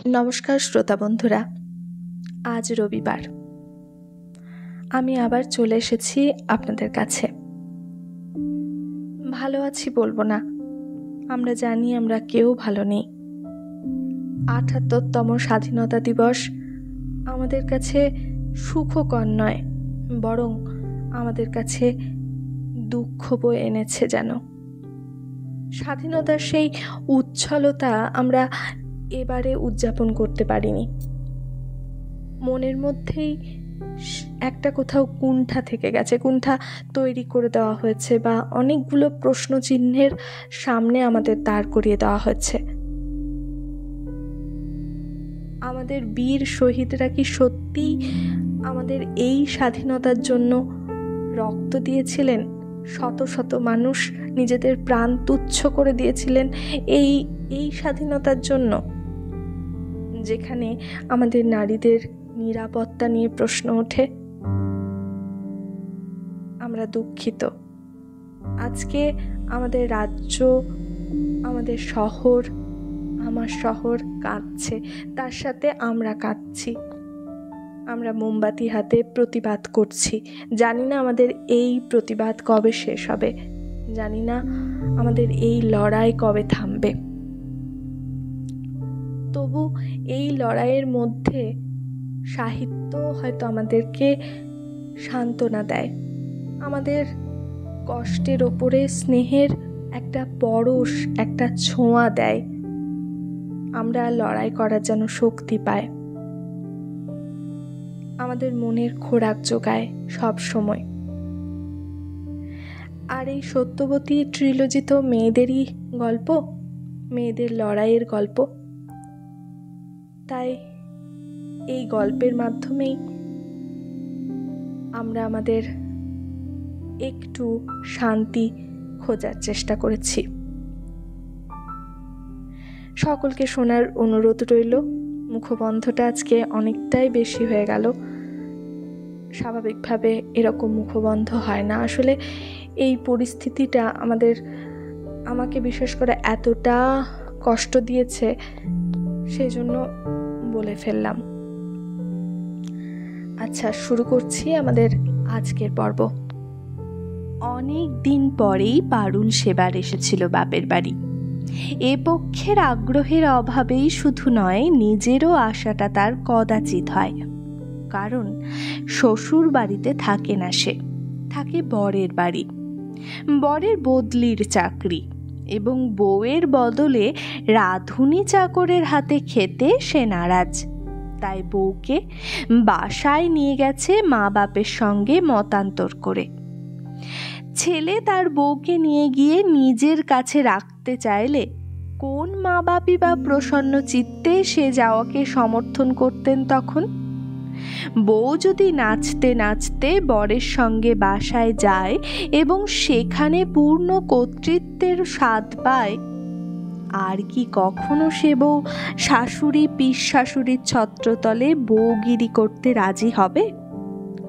নমস্কার শ্রোতা বন্ধুরা, আজ রবিবার। আমি আবার চলে এসেছি আপনাদের কাছে। ভালো আছি বলবো না, আমরা জানি আমরা কেউ ভালো নেই। ৭৮তম স্বাধীনতা দিবস আমাদের কাছে সুখকর নয়, বরং আমাদের কাছে দুঃখ বয়ে এনেছে যেন। স্বাধীনতার সেই উচ্ছলতা আমরা এবারে উদযাপন করতে পারিনি। মনের মধ্যেই একটা কোথাও কুণ্ঠা থেকে গেছে, কুণ্ঠা তৈরি করে দেওয়া হয়েছে বা অনেকগুলো প্রশ্ন চিহ্নের সামনে আমাদের দাঁড় করিয়ে দেওয়া হয়েছে। আমাদের বীর শহীদরা কি সত্যি আমাদের এই স্বাধীনতার জন্য রক্ত দিয়েছিলেন? শত শত মানুষ নিজেদের প্রাণ তুচ্ছ করে দিয়েছিলেন এই স্বাধীনতার জন্য, যেখানে আমাদের নারীদের নিরাপত্তা নিয়ে প্রশ্ন ওঠে। আমরা দুঃখিত। আজকে আমাদের রাজ্য, আমাদের শহর, আমার শহর কাঁদছে, তার সাথে আমরা কাঁদছি। আমরা মোমবাতি হাতে প্রতিবাদ করছি। জানি না আমাদের এই প্রতিবাদ কবে শেষ হবে, জানি না আমাদের এই লড়াই কবে থামবে। তবু এই লড়াইয়ের মধ্যে সাহিত্য হয়তো আমাদেরকে সান্ত্বনা দেয়, আমাদের কষ্টের ওপরে স্নেহের একটা পরশ, একটা ছোঁয়া দেয়। আমরা লড়াই করার যেন শক্তি পাই, আমাদের মনের খোরাক যোগায় সব সময়। আর এই সত্যবতী ট্রিলজি তো মেয়েদেরই গল্প, মেয়েদের লড়াইয়ের গল্প। তাই এই গল্পের মাধ্যমেই আমরা আমাদের একটু শান্তি খোঁজার চেষ্টা করেছি। সকলকে শোনার অনুরোধ রইল। মুখবন্ধটা আজকে অনেকটাই বেশি হয়ে গেল। স্বাভাবিকভাবে এরকম মুখবন্ধ হয় না। আসলে এই পরিস্থিতিটা আমাকে বিশেষ করে এতটা কষ্ট দিয়েছে, সেই জন্য বলে ফেললাম। আচ্ছা, শুরু করছি আমাদের আজকের পর্ব। অনেক দিন পরেই পারুল সেবার এসেছিল বাপের বাড়ি। এ পক্ষের আগ্রহের অভাবেই শুধু নয়, নিজেরও আশাটা তার কদাচিৎ হয়। কারণ শ্বশুর বাড়িতে থাকে না, সে থাকে বরের বাড়ি। বরের বদলির চাকরি এবং বউয়ের বদলে রাঁধুনি চাকরের হাতে খেতে সে নারাজ। তাই বউকে বাসায় নিয়ে গেছে মা বাপের সঙ্গে মতান্তর করে। ছেলে তার বউকে নিয়ে গিয়ে নিজের কাছে রাখতে চাইলে কোন মা বাপই বা প্রসন্ন চিত্তে সে যাওয়াকে সমর্থন করতেন তখন? বউ যদি নাচতে নাচতে বরের সঙ্গে বাসায় যায় এবং সেখানে পূর্ণ কর্তৃত্বের স্বাদ পায়, আর কি কখনো সে বউ শাশুড়ি পিস শাশুড়ির ছত্রতলে বউগিরি করতে রাজি হবে?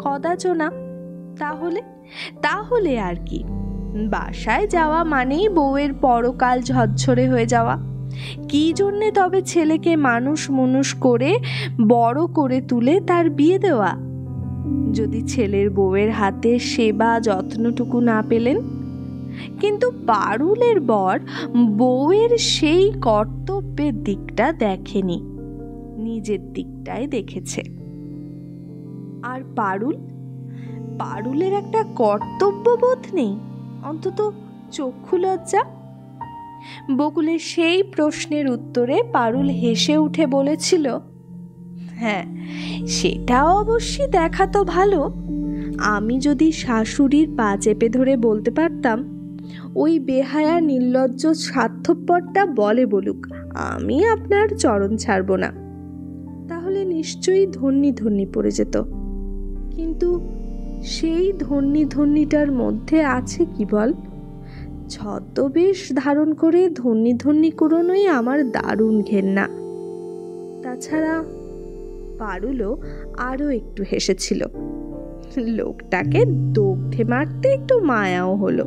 কদাচ না। তাহলে আর কি, বাসায় যাওয়া মানেই বউয়ের পরকাল ঝরঝরে হয়ে যাওয়া। কি জন্যে তবে ছেলেকে মানুষ করে বড় করে তুলে তার বিয়ে দেওয়া, যদি ছেলের বউয়ের হাতে সেবা যত্নটুকু না পেলেন? কিন্তু পারুলের বর বউয়ের সেই কর্তব্যের দিকটা দেখেনি, নিজের দিকটাই দেখেছে। আর পারুলের একটা কর্তব্যবোধ নেই, অন্তত চক্ষু লজ্জা? বকুলের সেই প্রশ্নের উত্তরে পারুল হেসে উঠে বলেছিল, হ্যাঁ, সেটা অবশ্যই দেখা তো ভালো। আমি যদি শাশুড়ির পা চেপে ধরে বলতে পারতাম, ওই বেহায়া নির্লজ্জ স্বার্থপরটা বলুক, আমি আপনার চরণ ছাড়ব না, তাহলে নিশ্চয়ই ধন্যি পড়ে যেত। কিন্তু সেই ধন্যিটার মধ্যে আছে কি বল? ছদ্মবেশ ধারণ করে ধন্যি কুড়োনোই আমার দারুণ ঘেন্না। তাছাড়া পারুলও আরও একটু হেসেছিল। লোকটাকে দগ্ধে মারতে একটু মায়াও হলো।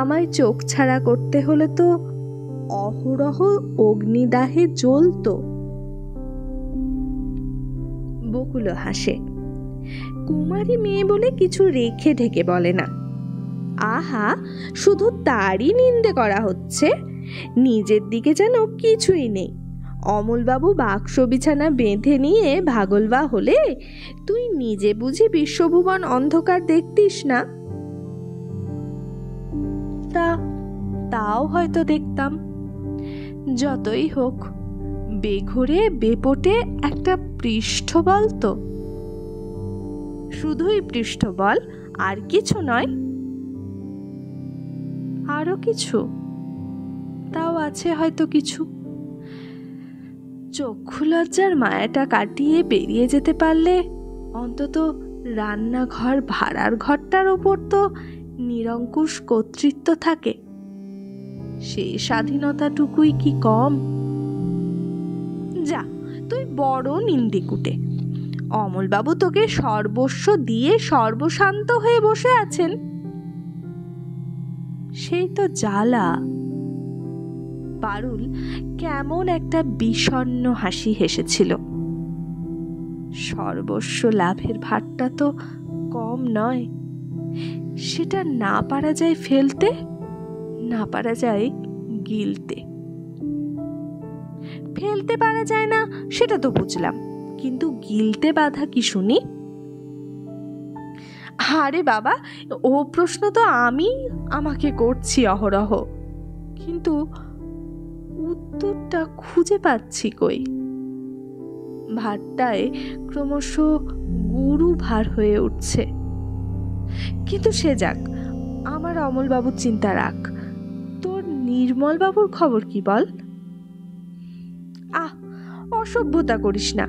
আমায় চোখ ছাড়া করতে হলে তো অহরহ অগ্নিদাহে জ্বলতো, বকুলও হাসে। কুমারী মেয়ে বলে কিছু রেখে ঢেকে বলে না। আহা, শুধু তারই নিন্দে করা হচ্ছে, নিজের দিকে যেন কিছুই নেই। অমলবাবু বাক্স বিছানা বেঁধে নিয়ে ভাগলবা হলে তুই নিজে বুঝি বিশ্বভুবন অন্ধকার দেখতিস না? তাও হয়তো দেখতাম। যতই হোক, বেঘরে বেপটে একটা পৃষ্ঠবল তো, শুধুই পৃষ্ঠবল, আর কিছু নয়। আরো কিছু? তাও আছে হয়তো কিছু। চক্ষু লজ্জার মায়াটা কাটিয়ে বেরিয়ে যেতে পারলে অন্তত রান্নাঘর ভাড়ার ঘরটার ওপর তো নিরঙ্কুশ কর্তৃত্ব থাকে। সেই স্বাধীনতাটুকুই কি কম? যা, তুই বড় নিন্দিকুটে। অমলবাবু তোকে সর্বস্ব দিয়ে সর্বশান্ত হয়ে বসে আছেন। সেই তো জ্বালা। পারুল কেমন একটা বিষণ্ণ হাসি হেসেছিল। সর্বস্ব লাভের ভারটা তো কম নয়। সেটা না পারা যায় ফেলতে, না পারা যায় গিলতে। ফেলতে পারা যায় না সেটা তো বুঝলাম, কিন্তু গিলতে বাধা কি শুনি? আরে বাবা, ও প্রশ্ন তো আমি আমাকে করছি অহরহ, কিন্তু উত্তরটা খুঁজে পাচ্ছি কই। ভারটায় ক্রমশ গুরু ভার হয়ে উঠছে। কিন্তু সে যাক, আমার অমলবাবুর চিন্তা রাখ। তোর নির্মলবাবুর খবর কি বল? আহ, অসভ্যতা করিস না।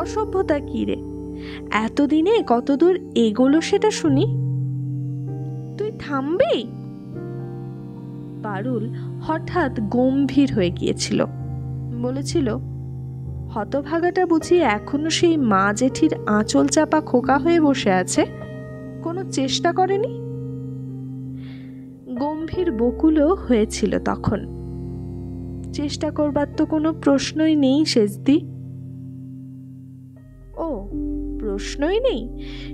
অসভ্যতা কি রে? এতদিনে কতদূর এগোলো সেটা শুনি। তুই থামবি? পারুল হঠাৎ গম্ভীর হয়ে গিয়েছিল। বলেছিল, হতভাগাটা বুঝি এখনো সেই মা জেঠির আঁচল চাপা খোকা হয়ে বসে আছে, কোনো চেষ্টা করেনি? গম্ভীর বকুলও হয়েছিল তখন। চেষ্টা করবার তো কোনো প্রশ্নই নেই শেষদি। ও, প্রশ্নই নেই?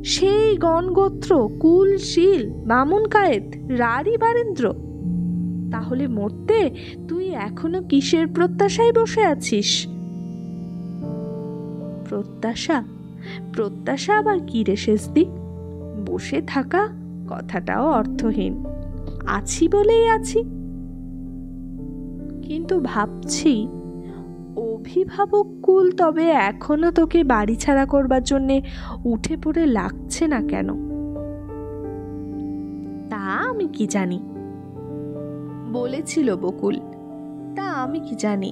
সেই গণগোত্র, কুল, শীল, বামুন কায়েত, রাঢ়ী বারেন্দ্র। তাহলে মরতে তুই এখনো কিসের প্রত্যাশায় বসে আছিস? প্রত্যাশা? প্রত্যাশা আবার কি রে শেষদি? বসে থাকা কথাটাও অর্থহীন। আছি বলেই আছি। কিন্তু ভাবছি, অভিভাবক কুল তবে এখনো তোকে বাড়ি ছাড়া করবার জন্যে উঠে পড়ে লাগছে না কেন? তা আমি কি জানি। বলেছিল বকুল, তা আমি কি জানি।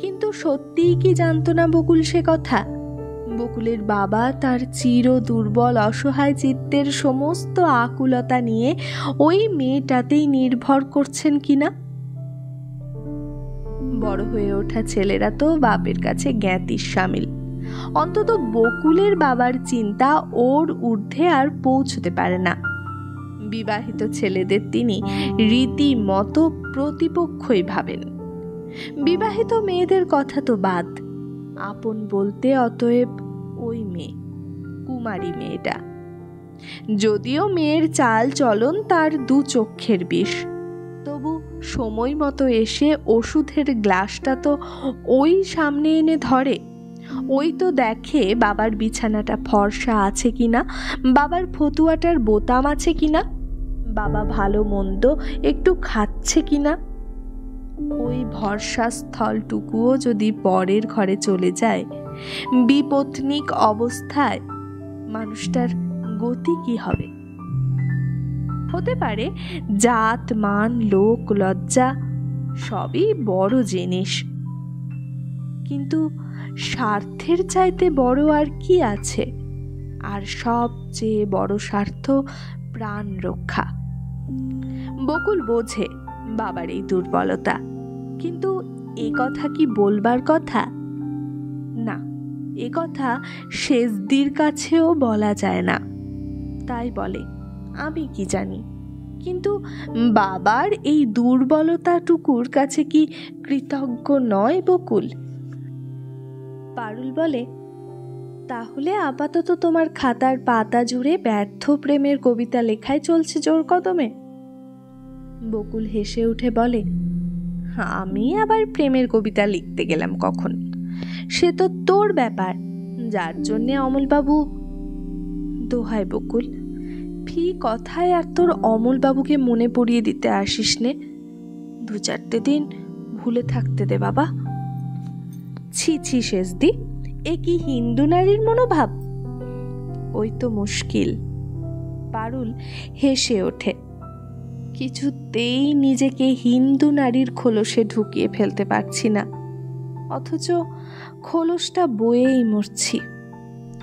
কিন্তু সত্যিই কি জানতো না বকুল সে কথা? বকুলের বাবা তার চির দুর্বল অসহায় চিত্তের সমস্ত আকুলতা নিয়ে ওই মেয়েটাতেই নির্ভর করছেন কিনা? বড় হয়ে ওঠা ছেলেরা তো বাপের কাছে জ্ঞাতির সামিল। অন্তত বকুলের বাবার চিন্তা ওর ঊর্ধ্বে আর পৌঁছতে পারে না। বিবাহিত ছেলেদের তিনি রীতিমতো প্রতিপক্ষই ভাবেন। বিবাহিত মেয়েদের কথা তো বাদ, আপন বলতে অতএব ওই মেয়ে, কুমারী মেয়েটা। যদিও মেয়ের চাল চলন তার দু চক্ষের বিষ, তবু সময় মতো এসে ওষুধের গ্লাসটা তো ওই সামনে এনে ধরে। ওই তো দেখে বাবার বিছানাটা ফর্সা আছে কিনা, বাবার ফতুয়াটার বোতাম আছে কিনা, বাবা ভালো মন্দ একটু খাচ্ছে কিনা। ওই ভরসা স্থলটুকুও যদি পরের ঘরে চলে যায়, বিপত্নিক অবস্থায় মানুষটার গতি কি হবে? হতে পারে জাত মান লোক লজ্জা সবই বড় জিনিস, কিন্তু স্বার্থের চাইতে বড় আর কি আছে? আর সবচেয়ে বড় স্বার্থ প্রাণ রক্ষা। বকুল বোঝে বাবার এই দুর্বলতা, কিন্তু এ কথা কি বলবার কথা? না, এ কথা শেষদির কাছেও বলা যায় না। তাই বলে, আমি কি জানি। কিন্তু বাবার এই দুর্বলতাটুকুর কাছে কি কৃতজ্ঞ নয় বকুল? পারুল বলে, তাহলে আপাতত তোমার খাতার পাতা জুড়ে ব্যর্থ প্রেমের কবিতা লেখাই চলছে জোর কদমে? বকুল হেসে উঠে বলে, আমি আবার প্রেমের কবিতা লিখতে গেলাম কখন? সে তো তোর ব্যাপার, যার জন্যে অমলবাবু। দোহাই বকুল, ফি কথায় আর তোর অমলবাবুকে মনে পড়িয়ে দিতে আসিস নে। 2-4 দিন ভুলে থাকতে দে বাবা। ছি ছি শেষদি, এ কি হিন্দু নারীর মনোভাব? ওই তো মুশকিল। পারুল হেসে ওঠে। কিছুতেই নিজেকে হিন্দু নারীর খোলসে ঢুকিয়ে ফেলতে পারছি না, অথচ খোলসটা বয়েই মরছি।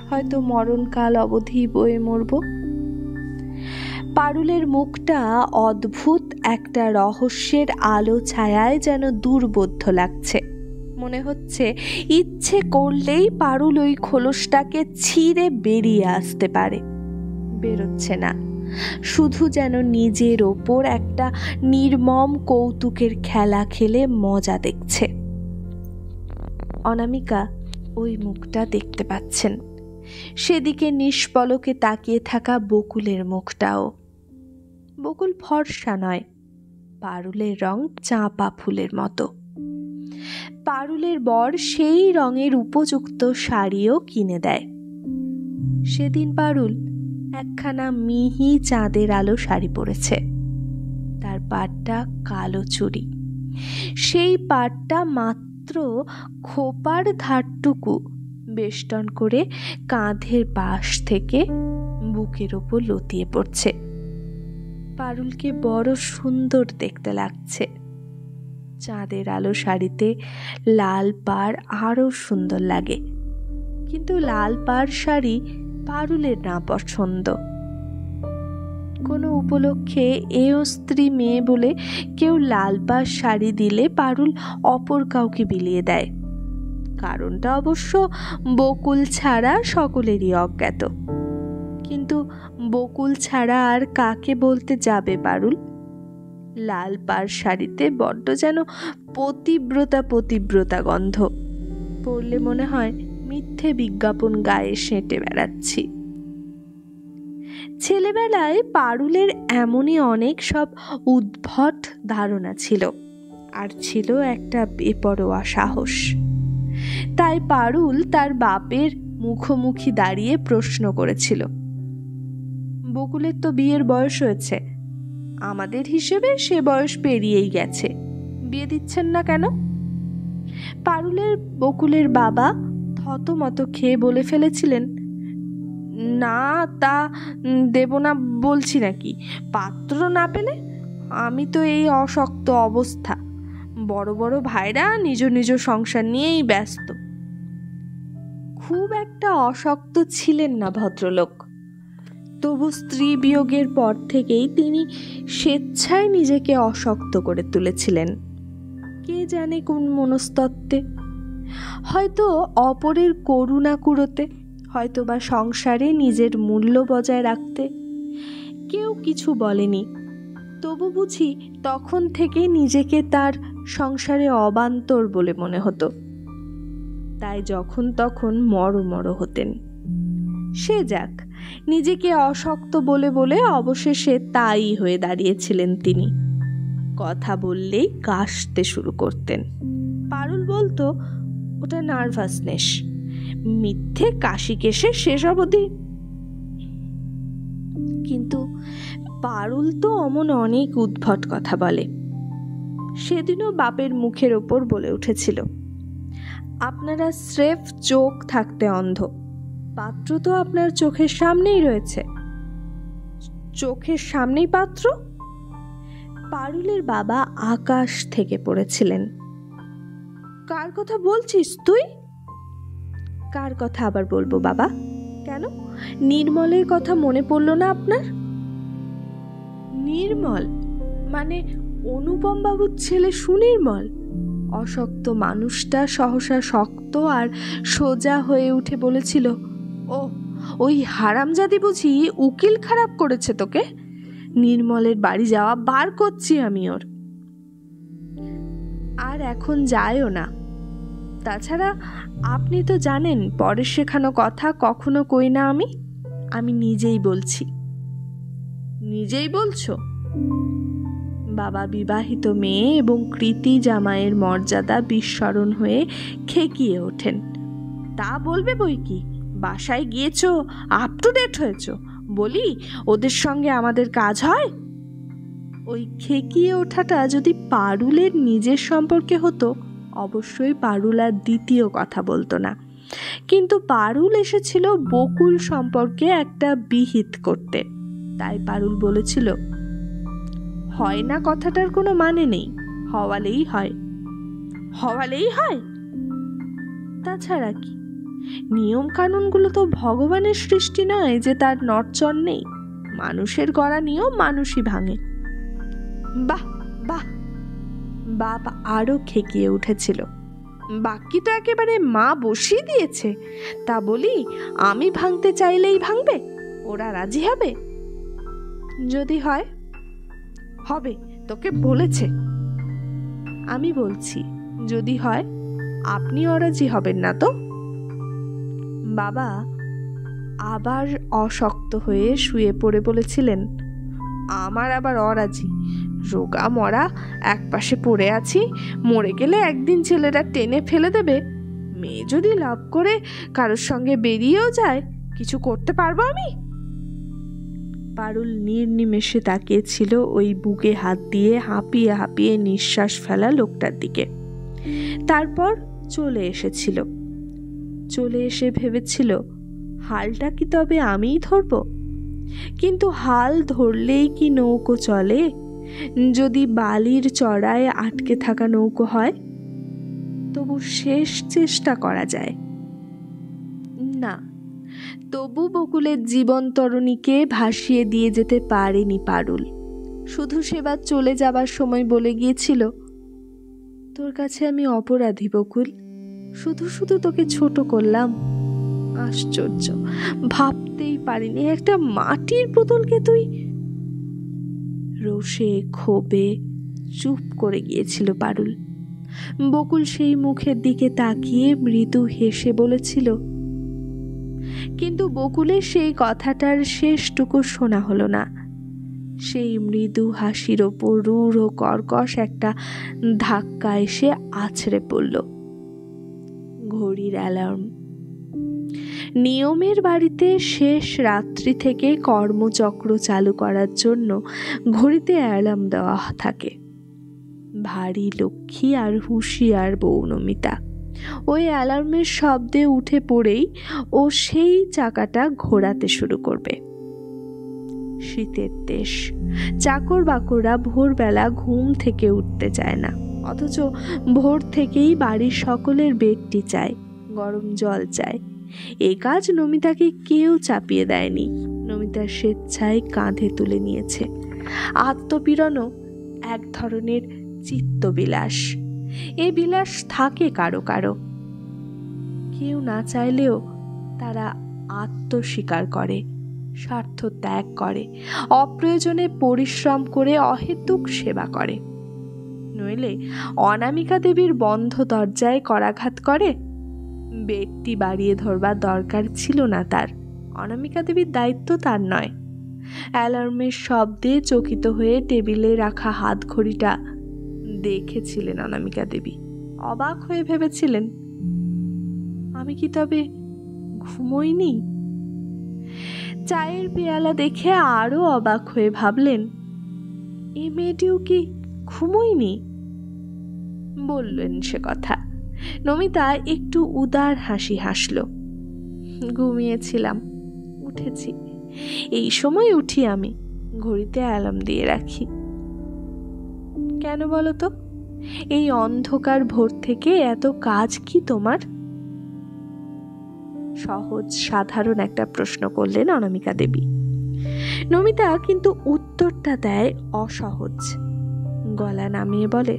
হয়তো মরণকাল অবধি বয়ে মরব। পারুলের মুখটা অদ্ভুত একটা রহস্যের আলো ছায়ায় যেন দুর্বোধ্য লাগছে। মনে হচ্ছে ইচ্ছে করলেই পারুল ওই খোলসটাকে ছিঁড়ে বেরিয়ে আসতে পারে। বেরোচ্ছে না, শুধু যেন নিজের ওপর একটা নির্মম কৌতুকের খেলা খেলে মজা দেখছে। অনামিকা ওই মুখটা দেখতে পাচ্ছেন, সেদিকে নিষ্পলকে তাকিয়ে থাকা বকুলের মুখটাও। বকুল ফর্সা নয়, পারুলের রং চাঁপা ফুলের মতো। পারুলের বর সেই রঙের উপযুক্ত শাড়িও কিনে দেয়। সেদিন পারুল একখানা মিহি চাঁদের আলো শাড়ি পরেছে, তার পাটটা কালো চুড়ি। সেই পাটটা মাত্র খোপার ধারটুকু বেষ্টন করে কাঁধের পাশ থেকে বুকের ওপর লতিয়ে পড়ছে। পারুলকে বড় সুন্দর দেখতে লাগছে। চাঁদের আলো শাড়িতে লাল পাড় আরো সুন্দর লাগে, কিন্তু লাল পাড় শাড়ি পারুলের না পছন্দ। কোনো উপলক্ষে এও স্ত্রী মেয়ে বলে কেউ লাল পাড় শাড়ি দিলে পারুল অপর কাউকে বিলিয়ে দেয়। কারণটা অবশ্য বকুল ছাড়া সকলেরই অজ্ঞাত, কিন্তু বকুল ছাড়া আর কাকে বলতে যাবে পারুল? লাল পাড় শাড়িতে বড্ড যেন পতিব্রতা পতিব্রতা গন্ধ, পরলে মনে হয় মিথ্যে বিজ্ঞাপন গায়ে সেঁটে বেড়াচ্ছি। ছেলেবেলায় পারুলের এমনই অনেক সব উদ্ভট ধারণা ছিল, আর ছিল একটা বেপরোয়া সাহস। তাই পারুল তার বাপের মুখোমুখি দাঁড়িয়ে প্রশ্ন করেছিল, বকুলের তো বিয়ের বয়স হয়েছে, আমাদের হিসেবে সে বয়স পেরিয়েই গেছে, বিয়ে দিচ্ছেন না কেন? পারুলের বকুলের বাবা থতমত খেয়ে বলে ফেলেছিলেন, না তা দেব না বলছি নাকি, পাত্র না পেলে? আমি তো এই অশক্ত অবস্থা, বড় বড় ভাইরা নিজ নিজ সংসার নিয়েই ব্যস্ত। খুব একটা অশক্ত ছিলেন না ভদ্রলোক, তবু স্ত্রী বিয়োগের পর থেকেই তিনি স্বেচ্ছায় নিজেকে অশক্ত করে তুলেছিলেন। কে জানে কোন মনস্তত্ত্বে, হয়তো অপরের করুণা কুড়োতে, হয়তো বা সংসারে নিজের মূল্য বজায় রাখতে। কেউ কিছু বলেনি, তবু বুঝি তখন থেকে নিজেকে তার সংসারে অবান্তর বলে মনে হতো। তাই যখন তখন মরমর হতেন। সে যাক, নিজেকে অশক্ত বলে বলে অবশেষে তাই হয়ে দাঁড়িয়েছিলেন তিনি। কথা বললেই কাশতে শুরু করতেন। পারুল বলতো ওটা নার্ভাসনেস, মিথ্যে কাশি কেশে শেষ অবধি। কিন্তু পারুল তো অমন অনেক উদ্ভট কথা বলে। সেদিনও বাপের মুখের ওপর বলে উঠেছিল, আপনারা স্রেফ চোখ থাকতে অন্ধ, পাত্র তো আপনার চোখের সামনেই রয়েছে। চোখের সামনেই পাত্র? পারুলের বাবা আকাশ থেকে পড়েছিলেন। কার কথা বলছিস তুই? কার কথা আবার বলবো বাবা? কেন, নির্মলের কথা মনে পড়ল না আপনার? নির্মল মানে অনুপম বাবুর ছেলে সুনির্মল? অশক্ত মানুষটা সহসা শক্ত আর সোজা হয়ে উঠে বলেছিল, ও ওই হারামজাদি বুঝি উকিল খারাপ করেছে তোকে? নির্মলের বাড়ি যাওয়া বার করছি আমি ওর। আর এখন যায়ও না। তাছাড়া আপনি তো জানেন পরের শেখানো কথা কখনো কই না আমি নিজেই বলছি। নিজেই বলছো? বাবা বিবাহিত মেয়ে এবং কৃতি জামাইয়ের মর্যাদা বিস্মরণ হয়ে খেকিয়ে ওঠেন। তা বলবে বই কি, বাসায় গিয়েছো, আপ টু ডেট হয়েছো, বলি ওদের সঙ্গে আমাদের কাজ হয়? ওই খেকিয়ে ওঠাটা যদি পারুলের নিজের সম্পর্কে হতো অবশ্যই পারুল আর দ্বিতীয় কথা বলতো না, কিন্তু পারুল এসেছিল বকুল সম্পর্কে একটা বিহিত করতে, তাই পারুল বলেছিল, হয় না কথাটার কোনো মানে নেই, হওয়ালেই হয়। হওয়ালেই হয়? তাছাড়া কি, নিয়ম কানুনগুলো তো ভগবানের সৃষ্টি নয় যে তার নড়চড় নেই। মানুষের গড়া নিয়ম মানুষই ভাঙে। বাহ বাহ, বাপ আরো খেকিয়ে উঠেছিল। বাকি তো একেবারে মা বসিয়ে দিয়েছে, তা বলি আমি ভাঙতে চাইলেই ভাঙবে? ওরা রাজি হবে? যদি হয় হবে, তোকে বলেছে। আমি বলছি যদি হয়, আপনি অরাজি হবেন না তো? বাবা আবার অশক্ত হয়ে শুয়ে পড়ে বলেছিলেন, আমার আবার অরাজি? রোগা মরা এক পাশে পড়ে আছি, মরে গেলে একদিন ছেলেরা টেনে ফেলে দেবে। মেয়ে যদি লাভ করে কারোর সঙ্গে বেরিয়েও যায়, কিছু করতে পারবো আমি? পারুল নির্নিমেষে তাকিয়েছিল ওই বুকে হাত দিয়ে হাঁপিয়ে হাঁপিয়ে নিঃশ্বাস ফেলা লোকটার দিকে। তারপর চলে এসেছিল। চলে এসে ভেবেছিল, হালটা কি তবে আমিই ধরব? কিন্তু হাল ধরলেই কি নৌকো চলে? যদি বালির চড়ায় আটকে থাকা নৌকো হয়, তবু শেষ চেষ্টা করা যায় না। তবু বকুলের জীবন তরণীকে ভাসিয়ে দিয়ে যেতে পারেনি পারুল। শুধু সেবার চলে যাবার সময় বলে গিয়েছিল, তোর কাছে আমি অপরাধী বকুল, শুধু শুধু তোকে ছোট করলাম। আশ্চর্য, ভাবতেই পারিনি একটা মাটির পুতুলকে তুই। রোষে ক্ষোভে চুপ করে গিয়েছিল পারুল। বকুল সেই মুখের দিকে তাকিয়ে মৃদু হেসে বলেছিল, কিন্তু বকুলের সেই কথাটার শেষটুকু শোনা হলো না। সেই মৃদু হাসির ওপর রূঢ় কর্কশ একটা ধাক্কা এসে আছড়ে পড়ল। ঘড়ির অ্যালার্ম। নিয়মের বাড়িতে শেষ রাত্রি থেকে কর্মচক্র চালু করার জন্য ঘড়িতে অ্যালার্ম দেওয়া থাকে। ভারী লক্ষ্মী আর হুঁশিয়ার বউ নমিতা ওই অ্যালার্মের শব্দে উঠে পড়েই ও সেই চাকাটা ঘোরাতে শুরু করবে। শীতের দেশ, চাকর বাকররা ভোরবেলা ঘুম থেকে উঠতে চায় না, অথচ ভোর থেকেই বাড়ির সকলের বেডটি চায়, গরম জল চায়। এ কাজ নমিতাকে কেউ চাপিয়ে দেয়নি, নমিতা স্বেচ্ছায় কাঁধে তুলে নিয়েছে। আত্মপীড়নও এক ধরনের চিত্তবিলাস। এ বিলাস থাকে কারো কারো, কেউ না চাইলেও তারা আত্মস্বীকার করে, স্বার্থ ত্যাগ করে, অপ্রয়োজনে পরিশ্রম করে অহেতুক সেবা করে। নইলে অনামিকা দেবীর বন্ধ দরজায় করাঘাত করে? বেডটি বাড়িয়ে ধরবার দরকার ছিল না তার, অনামিকা দেবীর দায়িত্ব তার নয়। অ্যালার্মের শব্দে চকিত হয়ে টেবিলে রাখা হাত ঘড়িটা দেখেছিলেন অনামিকা দেবী। অবাক হয়ে ভেবেছিলেন, আমি কি তবে ঘুমোইনি? চায়ের পেয়ালা দেখে আরো অবাক হয়ে ভাবলেন, এ মেয়েটিও কি ঘুমোইনি? বললেন সে কথা। নমিতা একটু উদার হাসি হাসল। ঘুমিয়েছিলাম, উঠেছি। এই সময় উঠি আমি, ঘড়িতে অ্যালার্ম দিয়ে রাখি। কেন বলো তো? এই অন্ধকার ভোর থেকে এত কাজ কি তোমার? সহজ সাধারণ একটা প্রশ্ন করলেন অনামিকা দেবী। নমিতা কিন্তু উত্তরটা দেয় অসহজ। গলা নামিয়ে বলে,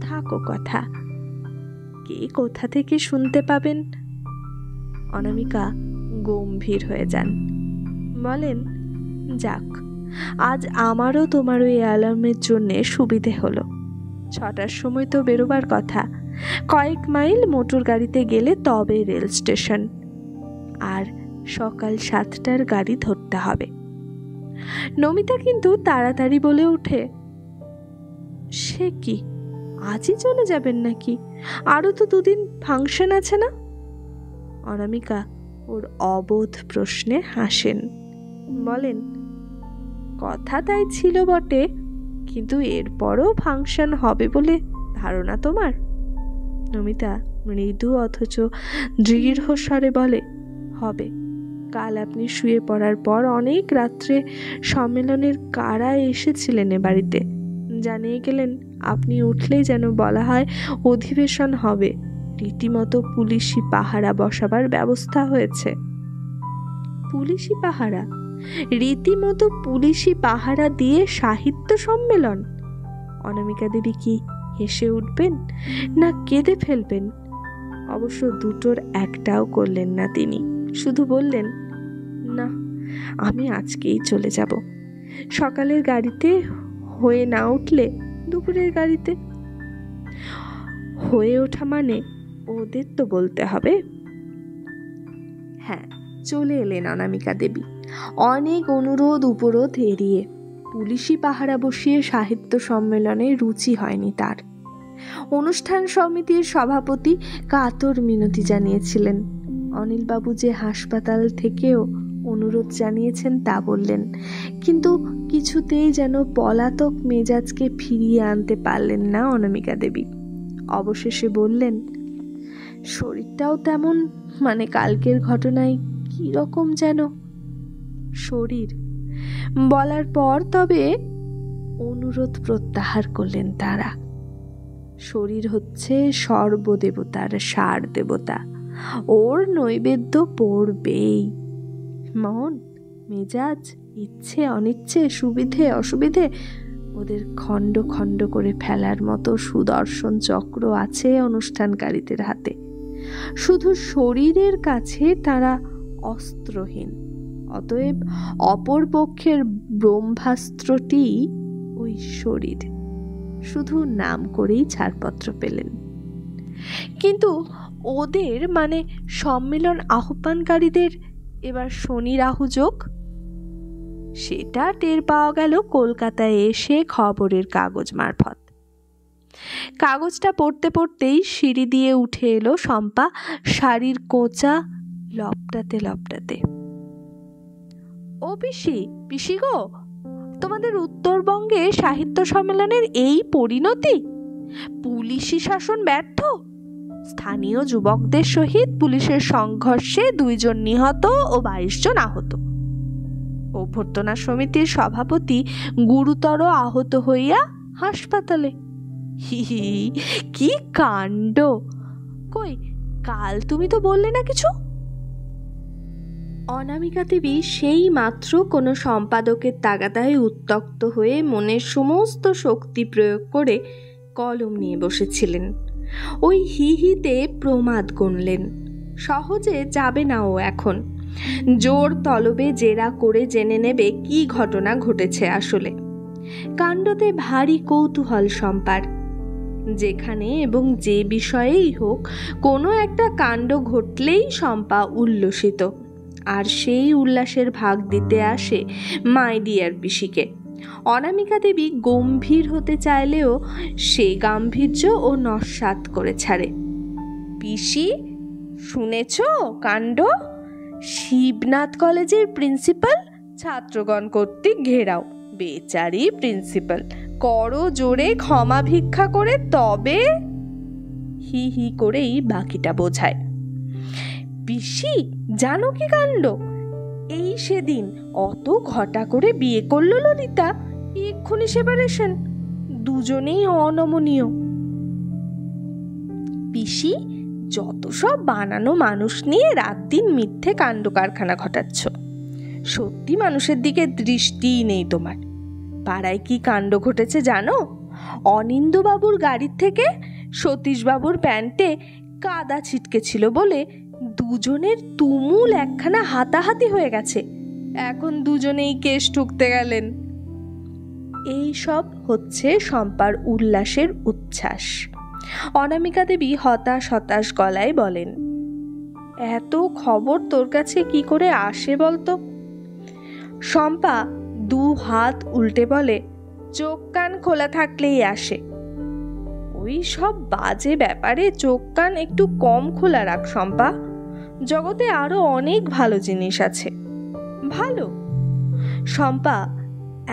থাকো কথা, কে কোথা থেকে শুনতে পাবেন? অনামিকা গম্ভীর হয়ে যান, বলেন, যাক, আজ আমারও তোমার ওই অ্যালার্মের জন্যে সুবিধে হলো। 6টার সময় তো বেরোবার কথা, কয়েক মাইল মোটর গাড়িতে গেলে তবে রেল স্টেশন, আর সকাল 7টার গাড়ি ধরতে হবে। নমিতা কিন্তু তাড়াতাড়ি বলে ওঠে, সে কি, আজই চলে যাবেন নাকি? আরো তো 2 দিন ফাংশন আছে না? অনামিকা ওর অবোধ প্রশ্নে হাসেন, বলেন, কথা তাই ছিল বটে, কিন্তু এরপরও ফাংশন হবে বলে ধারণা তোমার? নমিতা মৃদু অথচ দৃঢ় স্বরে বলে, হবে। কাল আপনি শুয়ে পড়ার পর অনেক রাত্রে সম্মেলনের কারা এসেছিলেন এ বাড়িতে, জানিয়ে গেলেন আপনি উঠলেই যেন বলা হয় অধিবেশন হবে। রীতিমতো পুলিশি পাহারা বসাবার ব্যবস্থা হয়েছে। পুলিশি পাহারা? রীতিমতো পুলিশি পাহারা দিয়ে সাহিত্য সম্মেলন? অনামিকা দেবী কি হেসে উঠবেন না কেঁদে ফেলবেন? অবশ্য দুটোর একটাও করলেন না তিনি, শুধু বললেন, না, আমি আজকেই চলে যাব। সকালের গাড়িতে হয়ে না উঠলে দুপুরের গাড়িতে। হয়ে ওঠা মানে ওদের তো বলতে হবে। হ্যাঁ, চলে এলেন অনামিকা দেবী অনেক অনুরোধ উপরোধ এড়িয়ে। পুলিশি পাহারা বসিয়ে সাহিত্য সম্মেলনে রুচি হয়নি তার। অনুষ্ঠান সমিতির সভাপতি কাতর মিনতি জানিয়েছিলেন। অনিলবাবু যে হাসপাতাল থেকেও অনুরোধ জানিয়েছেন তা বললেন, কিন্তু কিছুতেই যেন পলাতক মেজাজকে ফিরিয়ে আনতে পারলেন না অনামিকা দেবী। অবশেষে বললেন, শরীরটাও তেমন, মানে কালকের ঘটনায় কি রকম যেন। শরীর বলার পর তবে অনুরোধ প্রত্যাহার করলেন তারা। শরীর হচ্ছে সর্বদেবতার সার দেবতা, ওর নৈবেদ্য পড়বেই। মন, মেজাজ, ইচ্ছে অনিচ্ছে, সুবিধে অসুবিধে ওদের খণ্ড খণ্ড করে ফেলার মতো সুদর্শন চক্র আছে অনুষ্ঠানকারীদের হাতে। শুধু শরীরের কাছে তারা অস্ত্রহীন। অতএব অপর পক্ষের ব্রহ্মাস্ত্রটি ওই শরীর। শুধু নাম করেই ছাড়পত্র পেলেন। কিন্তু ওদের, মানে সম্মেলন আহ্বানকারীদের, এবার শনি রাহু যোগ, সেটা টের পাওয়া গেল কলকাতায় এসে খবরের কাগজ মারফত। কাগজটা পড়তে পড়তেই সিঁড়ি দিয়ে উঠে এলো শম্পা, শাড়ির কোঁচা লপটাতে লপটাতে। ও পিসি, পিসি গো, তোমাদের উত্তরবঙ্গে সাহিত্য সম্মেলনের এই পরিণতি? পুলিশি শাসন ব্যর্থ, স্থানীয় যুবকদের সহিত পুলিশের সংঘর্ষে 2 জন নিহত ও 22 জন আহত। অভ্যর্থনা সমিতির সভাপতি গুরুতর আহত হইয়া হাসপাতালে। হি হি, কি কাণ্ড! কই, কাল তুমি তো বললে না কিছু? অনামিকা দেবী সেই মাত্র কোনো সম্পাদকের তাগাদায় উত্তক্ত হয়ে মনের সমস্ত শক্তি প্রয়োগ করে কলম নিয়ে বসেছিলেন। ওই হিতে প্রমাদ গুনলেন। সহজে যাবে না ও এখন। জোর তলবে জেরা করে জেনে নেবে কি ঘটনা ঘটেছে আসলে। কাণ্ডতে ভারী কৌতূহল শম্পার। যেখানে এবং যে বিষয়েই হোক, কোনো একটা কাণ্ড ঘটলেই শম্পা উল্লসিত, আর সেই উল্লাসের ভাগ দিতে আসে মাই ডিয়ার পিসিকে। অনামিকা দেবী গম্ভীর হতে চাইলেও সে গাম্ভীর্য ও নস্যাৎ করে ছাড়ে। পিসি, শুনেছ কাণ্ড? শিবনাথ কলেজের প্রিন্সিপাল ছাত্রগণ কর্তৃক ঘেরাও। বেচারি প্রিন্সিপাল করো জোরে ক্ষমা ভিক্ষা করে তবে। হি হি করেই বাকিটা বোঝায়। পিসি, জানো কি কাণ্ড? এই সেদিন অত ঘটা করে বিয়ে করলো ললিতা, এক্ষুনি সেপারেশন, দুজনেই অনমনীয়। পিসি, যত সব বানানো মানুষ নিয়ে রাত দিন মিথ্যে কাণ্ড কারখানা ঘটাচ্ছ। সত্যি মানুষের দিকে দৃষ্টিই নেই তোমার। পাড়ায় কি কাণ্ড ঘটেছে জানো? অনিন্দবাবুর গাড়ির থেকে সতীশবাবুর প্যান্টে কাদা ছিটকেছিল বলে দুজনের তুমুল একখানা হাতাহাতি হয়ে গেছে। এখন দুজনেই কেস ঠুকতে গেলেন। এই সব হচ্ছে শম্পার উল্লাসের উচ্ছ্বাস। অনামিকা দেবী হতাশ হতাশ গলায় বলেন, এত খবর তোর কাছে কি করে আসে বলতো? শম্পা দু হাত উল্টে বলে, চোখ কান খোলা থাকলেই আসে। ওই সব বাজে ব্যাপারে চোখ কান একটু কম খোলা রাখ শম্পা, জগতে আরো অনেক ভালো জিনিস আছে। ভালো? শম্পা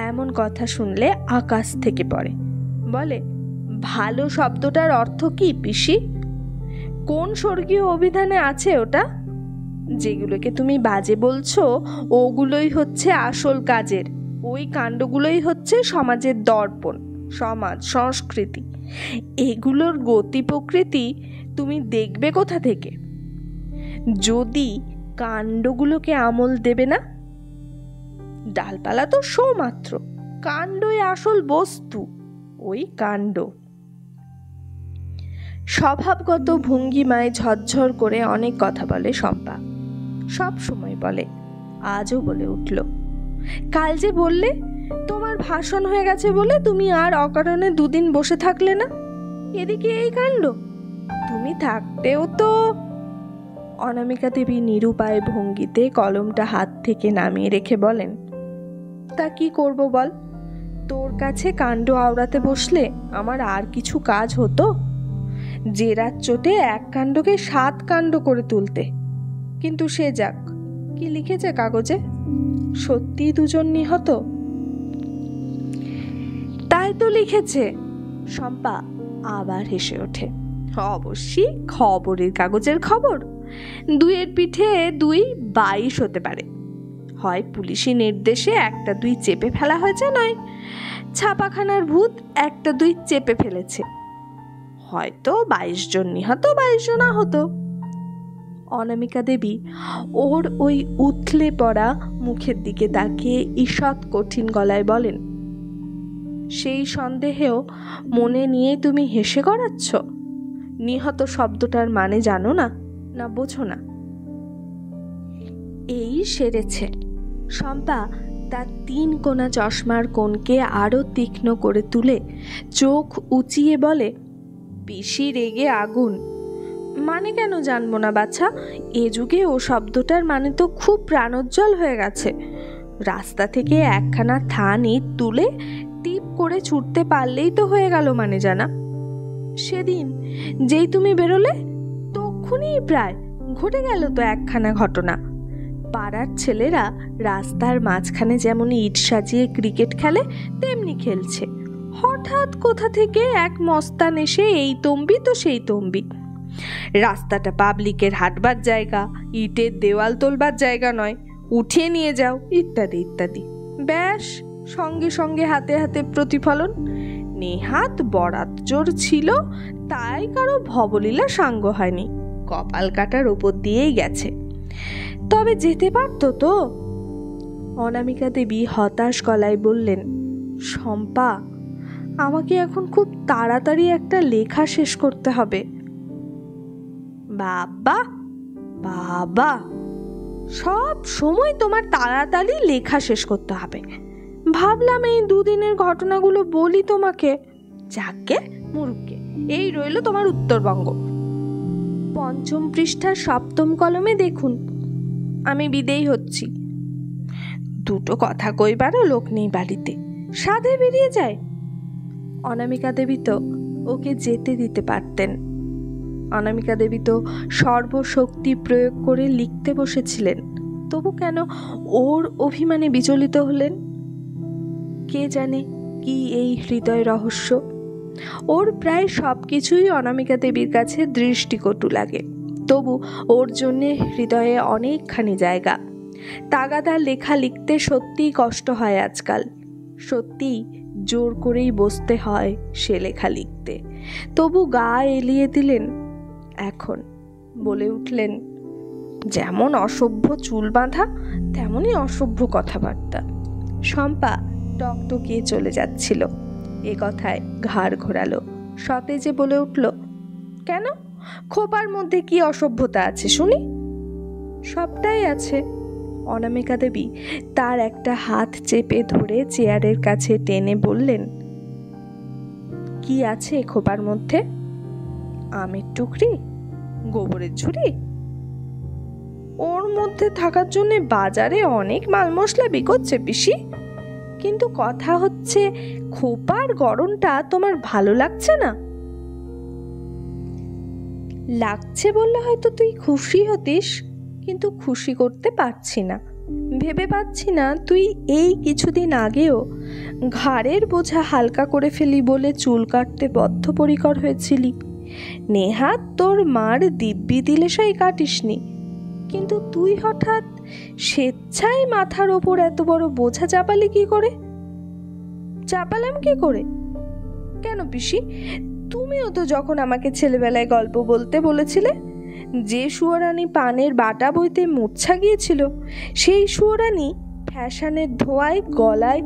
এমন কথা শুনলে আকাশ থেকে পড়ে, বলে, ভালো শব্দটার অর্থ কি পিসি? কোন স্বর্গীয় অভিধানে আছে ওটা? যেগুলোকে তুমি বাজে বলছো ওগুলোই হচ্ছে আসল কাজের, ওই কাণ্ডগুলোই হচ্ছে সমাজের দর্পণ, সমাজ সংস্কৃতি। এগুলোর গতি প্রকৃতি তুমি দেখবে কোথা থেকে? যদি কাণ্ডগুলোকে আমল দেবে না। ডালপালা তো সৌমাত্র, কাণ্ডই আসল বস্তু, ওই কাণ্ড। স্বভাবগত ভঙ্গিমায় ঝরঝর করে অনেক কথা বলে শম্পা, সব সময় বলে, আজও বলে উঠল। কাল যে বললে তোমার ভাষণ হয়ে গেছে বলে তুমি আর অকারণে দুদিন বসে থাকলে না, এদিকে এই কাণ্ড। তুমি থাকতেও তো। অনামিকা দেবী নিরুপায় ভঙ্গিতে কলমটা হাত থেকে নামিয়ে রেখে বলেন, তা কি করব বল? তোর কাছে কাণ্ড আওড়াতে বসলে আমার আর কিছু কাজ হতো? জেরার চোটে এক কাণ্ডকে 7 কাণ্ড করে তুলতে। কিন্তু সে যাক, কি লিখেছে কাগজে? সত্যি দুজন নিহত? তাই তো লিখেছে। শম্পা আবার হেসে ওঠে, অবশ্যই খবরের কাগজের খবর। 2-এর পিঠে 2 22 হতে পারে। হয় পুলিশি নির্দেশে 1-2 চেপে ফেলা হয়েছে, নয় ছাপাখানার ভূত 1-2 চেপে ফেলেছে। হয়তো 22 জন নিহত, 22 জন আহত। অনামিকা দেবী ওর ওই উথলে পড়া মুখের দিকে তাকিয়ে ঈষৎ কঠিন গলায় বলেন, সেই সন্দেহেও মনে নিয়ে তুমি হেসে গড়াচ্ছ? নিহত শব্দটার মানে জানো না, না বোঝো না? এই সেরেছে। শম্পা তার 3 কোনা চশমার কোণকে আরো তীক্ষ্ণ করে তুলে চোখ উঁচিয়ে বলে, পিসি রেগে আগুন। মানে কেন জানবো না বাছা, এ যুগে ও শব্দটার মানে তো খুব প্রাণোজ্জ্বল হয়ে গেছে। রাস্তা থেকে একখানা থান ইট তুলে টিপ করে ছুটতে পারলেই তো হয়ে গেল মানে জানা। সেদিন যেই তুমি বেরোলে তক্ষুনি প্রায় ঘটে গেল তো একখানা ঘটনা। পাড়ার ছেলেরা রাস্তার মাঝখানে যেমন ইট সাজিয়ে ক্রিকেট খেলে তেমনি খেলছে। হঠাৎ কোথা থেকে এক মস্তান এসে এই তম্বি তো সেই তম্বি। রাস্তাটা পাবলিকের হাঁটবার জায়গা, ইটের দেওয়াল তোলবার জায়গা নয়, উঠিয়ে নিয়ে যাও, ইত্যাদি ইত্যাদি। ব্যাস, সঙ্গে সঙ্গে হাতে হাতে প্রতিফলন। নেহাত বরাত জোর ছিল, তাই কারো ভবলীলা সাঙ্গ হয়নি, কপাল কাটার ওপর দিয়েই গেছে। তবে যেতে পারতো তো। অনামিকা দেবী হতাশ গলায় বললেন, শম্পা, আমাকে এখন খুব তাড়াতাড়ি একটা লেখা শেষ করতে হবে। বাবা বাবা, সব সময় তোমার তাড়াতাড়ি লেখা শেষ করতে হবে। ভাবলাম এই 2 দিনের ঘটনাগুলো বলি তোমাকে। যাকে মুরুখকে, এই রইল তোমার উত্তরবঙ্গ। 5ম পৃষ্ঠার 7ম কলমে দেখুন। আমি বিদেয়ী হচ্ছি। 2টো কথা কইবারও লোক নেই বাড়িতে, সাধে বেরিয়ে যায়। অনামিকা দেবী তো ওকে যেতে দিতে পারতেন। অনামিকা দেবী তো সর্বশক্তি প্রয়োগ করে লিখতে বসেছিলেন, তবু কেন ওর অভিমানে বিচলিত হলেন? কে জানে কি এই হৃদয় রহস্য। ওর প্রায় সব কিছুই অনামিকা দেবীর কাছে দৃষ্টিকটু লাগে, তবু ওর জন্যে হৃদয়ে অনেকখানি জায়গা। তাগাদা লেখা লিখতে সত্যিই কষ্ট হয় আজকাল, সত্যিই জোর করেই বসতে হয় সে লেখা লিখতে। তবু গা এলিয়ে দিলেন। এখন বলে উঠলেন, যেমন অসভ্য চুল বাঁধা তেমনই অসভ্য কথাবার্তা। শম্পা টকটকিয়ে চলে যাচ্ছিল। এ কথায় ঘাড় ঘোরালো। সতেজে বলে উঠল, কেন, খোপার মধ্যে কি অসভ্যতা আছে শুনি? সবটাই আছে। অনামিকা দেবী তার একটা হাত চেপে ধরে চেয়ারের কাছে টেনে বললেন, কি আছে খোপার মধ্যে? আমের টুকরি, গোবরের ঝুড়ি? ওর মধ্যে থাকার জন্য বাজারে অনেক মাল মশলা বিকোচ্ছে পিসি, কিন্তু কথা হচ্ছে খোপার গড়নটা তোমার ভালো লাগছে না। লাগছে বললে হয়তো তুই খুশি হতিস, কিন্তু খুশি করতে পারছি না। ভেবে পাচ্ছি না তুই এই কিছুদিন আগেও ঘাড়ের বোঝা হালকা করে ফেলি বলে চুল কাটতে বদ্ধপরিকর হয়েছিলি। নেহাত তোর মার দিব্যি দিলে সেই কাটিসনি, কিন্তু তুই হঠাৎ স্বেচ্ছায় মাথার ওপর এত বড় বোঝা চাপালি কি করে? চাপালাম কি করে? কেন পিসি, তুমিও তো যখন আমাকে ছেলেবেলায় গল্প বলতে বলেছিলে, যে শুয়োরানী পানের বাটা বইতে মূর্ছা গিয়েছিল, সেই শুয়োরানী ফ্যাশনের ধোয়ায় গলায়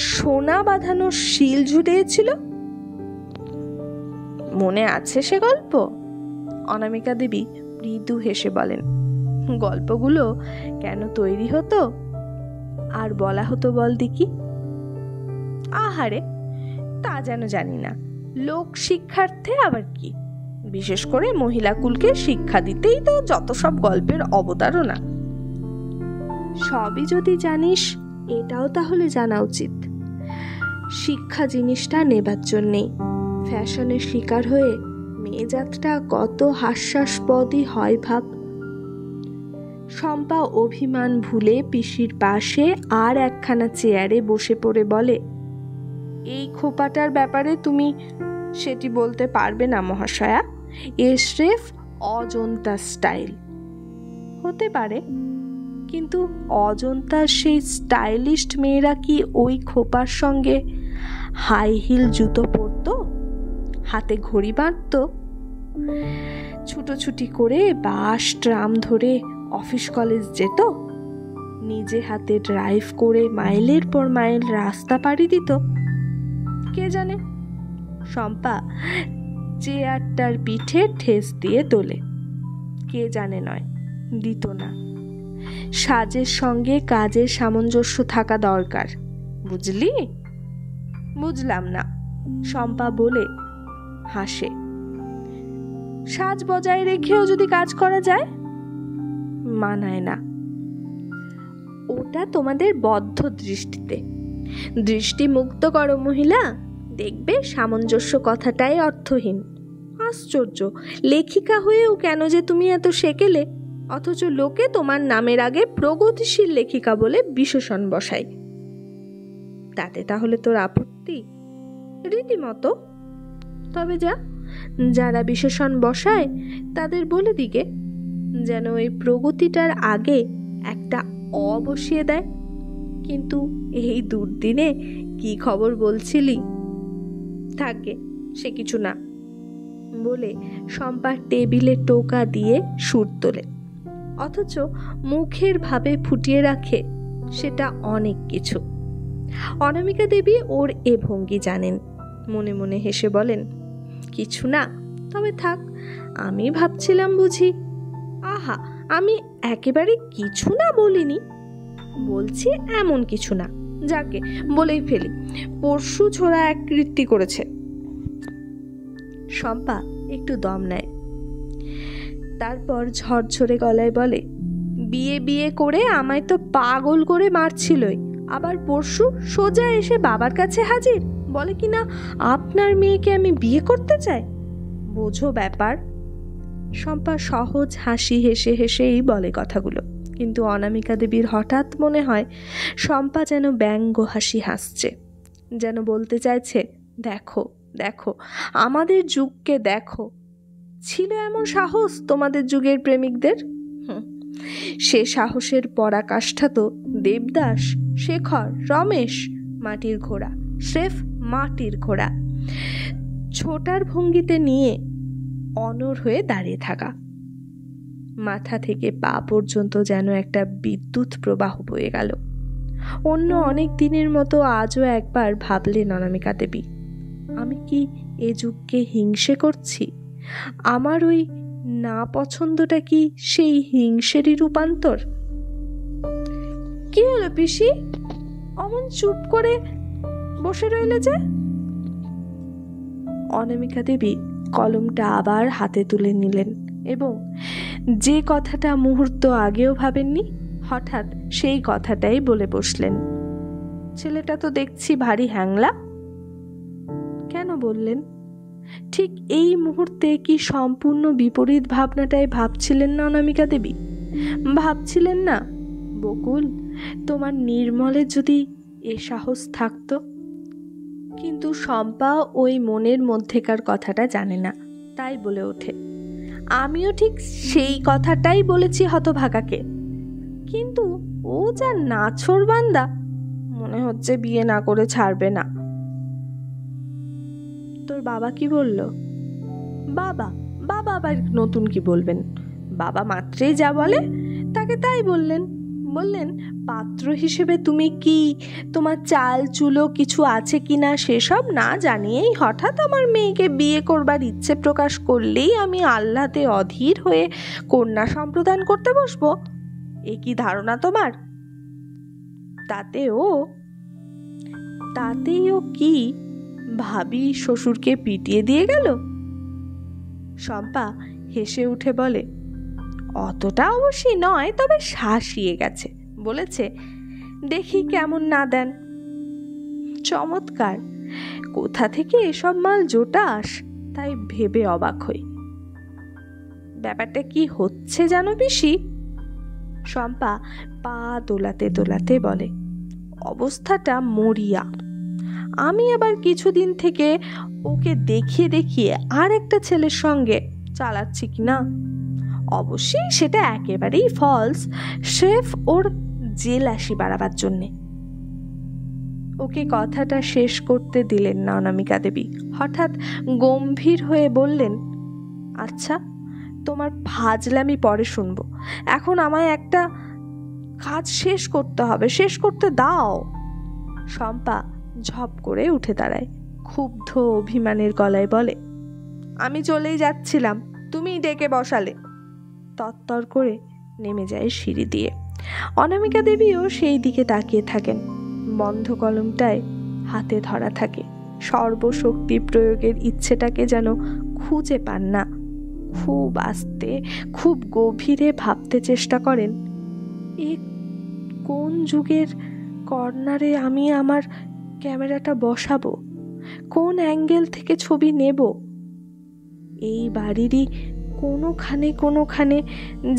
সোনা বাঁধানো শিল ঝুলিয়েছিল, মনে আছে সে গল্প? অনামিকা দেবী মৃদু হেসে বলেন, গল্পগুলো কেন তৈরি হতো আর বলা হতো বল দেখি? আহারে, তা যেন জানি না। লোক শিক্ষার্থে আবার কি, বিশেষ করে মহিলা কুলকে শিক্ষা দিতেই তো যত সব গল্পের অবতারণা। সবই যদি জানিস, এটাও তাহলে জানা উচিত, শিক্ষা জিনিসটা নেবার জন্যেই ফ্যাশনের শিকার হয়ে মেয়েজাতটা কত হাস্যাস্পদই হয় ভাব। শম্পা অভিমান ভুলে পিসির পাশে আর একখানা চেয়ারে বসে পড়ে বলে, এই খোপাটার ব্যাপারে তুমি সেটি বলতে পারবে না মহাশয়া, এ স্রেফ অজন্তা স্টাইল। হতে পারে, কিন্তু অজন্তার সেই স্টাইলিস্ট মেয়েরা কি ওই খোপার সঙ্গে হাই হিল জুতো পরতো, হাতে ঘড়ি বাঁধত, ছুটোছুটি করে বাস ট্রাম ধরে অফিস কলেজ যেত, নিজে হাতে ড্রাইভ করে মাইলের পর মাইল রাস্তা পাড়ি দিত? কে জানে। শম্পা চেয়ারটার পিঠে ঠেস দিয়ে তোলে। কে জানে নয়, দিত না। সাজের সঙ্গে কাজের সামঞ্জস্য থাকা দরকার, বুঝলি? বুঝলাম না, শম্পা বলে হাসে। সাজ বজায় রেখেও যদি কাজ করা যায়, মানায় না। ওটা তোমাদের বদ্ধ দৃষ্টিতে। দৃষ্টি মুক্ত করো মহিলা, দেখবে সামঞ্জস্য কথাটাই অর্থহীন। আশ্চর্য, লেখিকা হয়েও কেন যে তুমি এত সেকেলে, অথচ লোকে তোমার নামের আগে প্রগতিশীল লেখিকা বলে বিশেষণ বসায়। তাতে তাহলে তোর আপত্তি? রীতিমতো। তবে যারা বিশেষণ বসায় তাদের বলে দিকে যেন ওই প্রগতিটার আগে একটা বসিয়ে দেয়। কিন্তু এই দুর্দিনে কি খবর বলছিলি? থাকে, সে কিছু না বলে শম্পা টেবিলে টোকা দিয়ে সুর তোলে, অথচ মুখের ভাবে ফুটিয়ে রাখে সেটা অনেক কিছু। অনামিকা দেবী ওর এ ভঙ্গি জানেন, মনে মনে হেসে বলেন, কিছু না, তবে থাক, আমি ভাবছিলাম বুঝি। আহা, আমি একেবারে কিছু না বলিনি, বলছি এমন কিছু না, যাকে বলেই ফেলি, পরশু ছোড়া এক কীর্তি করেছে। শম্পা একটু দম নেয়, তারপর ঝরঝরে গলায় বলে, বিয়ে বিয়ে করে আমায় তো পাগল করে মারছিলই, আবার পরশু সোজা এসে বাবার কাছে হাজির, বলে কিনা আপনার মেয়েকে আমি বিয়ে করতে চাই। বোঝো ব্যাপার। শম্পা সহজ হাসি হেসে হেসেই বলে কথাগুলো, কিন্তু অনামিকা দেবীর হঠাৎ মনে হয় শম্পা যেন ব্যঙ্গ হাসি হাসছে, যেন বলতে চাইছে, দেখো দেখো আমাদের যুগকে দেখো, ছিল এমন সাহস তোমাদের যুগের প্রেমিকদের? সে সাহসের পরাকাষ্ঠা তো দেবদাস, শেখর, রমেশ, মাটির ঘোড়া, স্রেফ মাটির ঘোড়া, ছোটার ভঙ্গিতে নিয়ে অনড় হয়ে দাঁড়িয়ে থাকা। মাথা থেকে পা পর্যন্ত যেন একটা বিদ্যুৎ প্রবাহ বয়ে গেল। অন্য অনেক দিনের মতো আজও একবার ভাবলেন অনামিকা দেবী, আমি কি এ যুগকে হিংসে করছি? আমার ওই না পছন্দটা কি সেই হিংসেরই রূপান্তর? কি হলো পিসি, অমন চুপ করে বসে রইলে যে? অনামিকা দেবী কলমটা আবার হাতে তুলে নিলেন এবং যে কথাটা মুহূর্ত আগেও ভাবেননি হঠাৎ সেই কথাটাই বলে বসলেন। ছেলেটা তো দেখছি ভারী হ্যাংলা। কেন বললেন? ঠিক এই মুহূর্তে কি সম্পূর্ণ বিপরীত ভাবনাটাই ভাবছিলেন না অনামিকা দেবী? ভাবছিলেন না, বকুল, তোমার নির্মলের যদি এ সাহস থাকতো? কিন্তু শম্পা ওই মনের মধ্যেকার কথাটা জানে না, তাই বলে ওঠে, আমিও ঠিক সেই কথাটাই বলেছি হতভাগাকে, কিন্তু ও যা নাছোড়বান্দা, মনে হচ্ছে বিয়ে না করে ছাড়বে না। তোর বাবা কি বলল? বাবা বাবা আবার নতুন কি বলবেন? বাবা মাত্রেই যা বলে তাকে তাই বললেন। বললেন পাত্র হিসেবে তুমি কি, তোমার চাল চুলো কিছু আছে কিনা সেসব না জানিয়েই হঠাৎ আমার মেয়েকে বিয়ে করবার ইচ্ছে প্রকাশ করলেই আমি আহ্লাদে অধীর হয়ে কন্যা সম্প্রদান করতে বসবো, এ কি ধারণা তোমার? তাতেই ও কি ভাবি শ্বশুরকে পিটিয়ে দিয়ে গেল? শম্পা হেসে উঠে বলে, অতটা অবশ্যই নয়, তবে শাসিয়ে গেছে। বলেছে দেখি কেমন না দেন। চমৎকার, কোথা থেকে এসব মাল জোটাস তাই ভেবে অবাক হই। ব্যাপারটা কি হচ্ছে জানো পিসি? শম্পা পা দোলাতে দোলাতে বলে, অবস্থাটা মরিয়া। আমি আবার কিছুদিন থেকে ওকে দেখিয়ে দেখিয়ে আর একটা ছেলের সঙ্গে চালাচ্ছি কিনা। অবশ্যই সেটা একেবারেই ফলস, স্রেফ ওর জেলাসি বাড়াবার জন্যে। ওকে কথাটা শেষ করতে দিলেন না অনামিকা দেবী। হঠাৎ গম্ভীর হয়ে বললেন, আচ্ছা, তোমার ফাজলামি পরে শুনবো, এখন আমায় একটা কাজ শেষ করতে হবে, শেষ করতে দাও। শম্পা ঝপ করে উঠে দাঁড়ায়, ক্ষুব্ধ অভিমানের গলায় বলে, আমি চলেই যাচ্ছিলাম, তুমি ডেকে বসালে। তত্তর করে নেমে যায় সিঁড়ি দিয়ে। অনামিকা দেবীও সেই দিকে তাকিয়ে থাকেন। বন্ধ কলমটায় হাতে ধরা থাকে। সর্বশক্তি প্রয়োগের ইচ্ছেটাকে যেন খুঁজে পান না। খুব আস্তে, খুব গভীরে ভাবতে চেষ্টা করেন, এ কোন যুগের কর্নারে আমি আমার ক্যামেরাটা বসাবো, কোন অ্যাঙ্গেল থেকে ছবি নেব। এই বাড়িরই কোনোখানে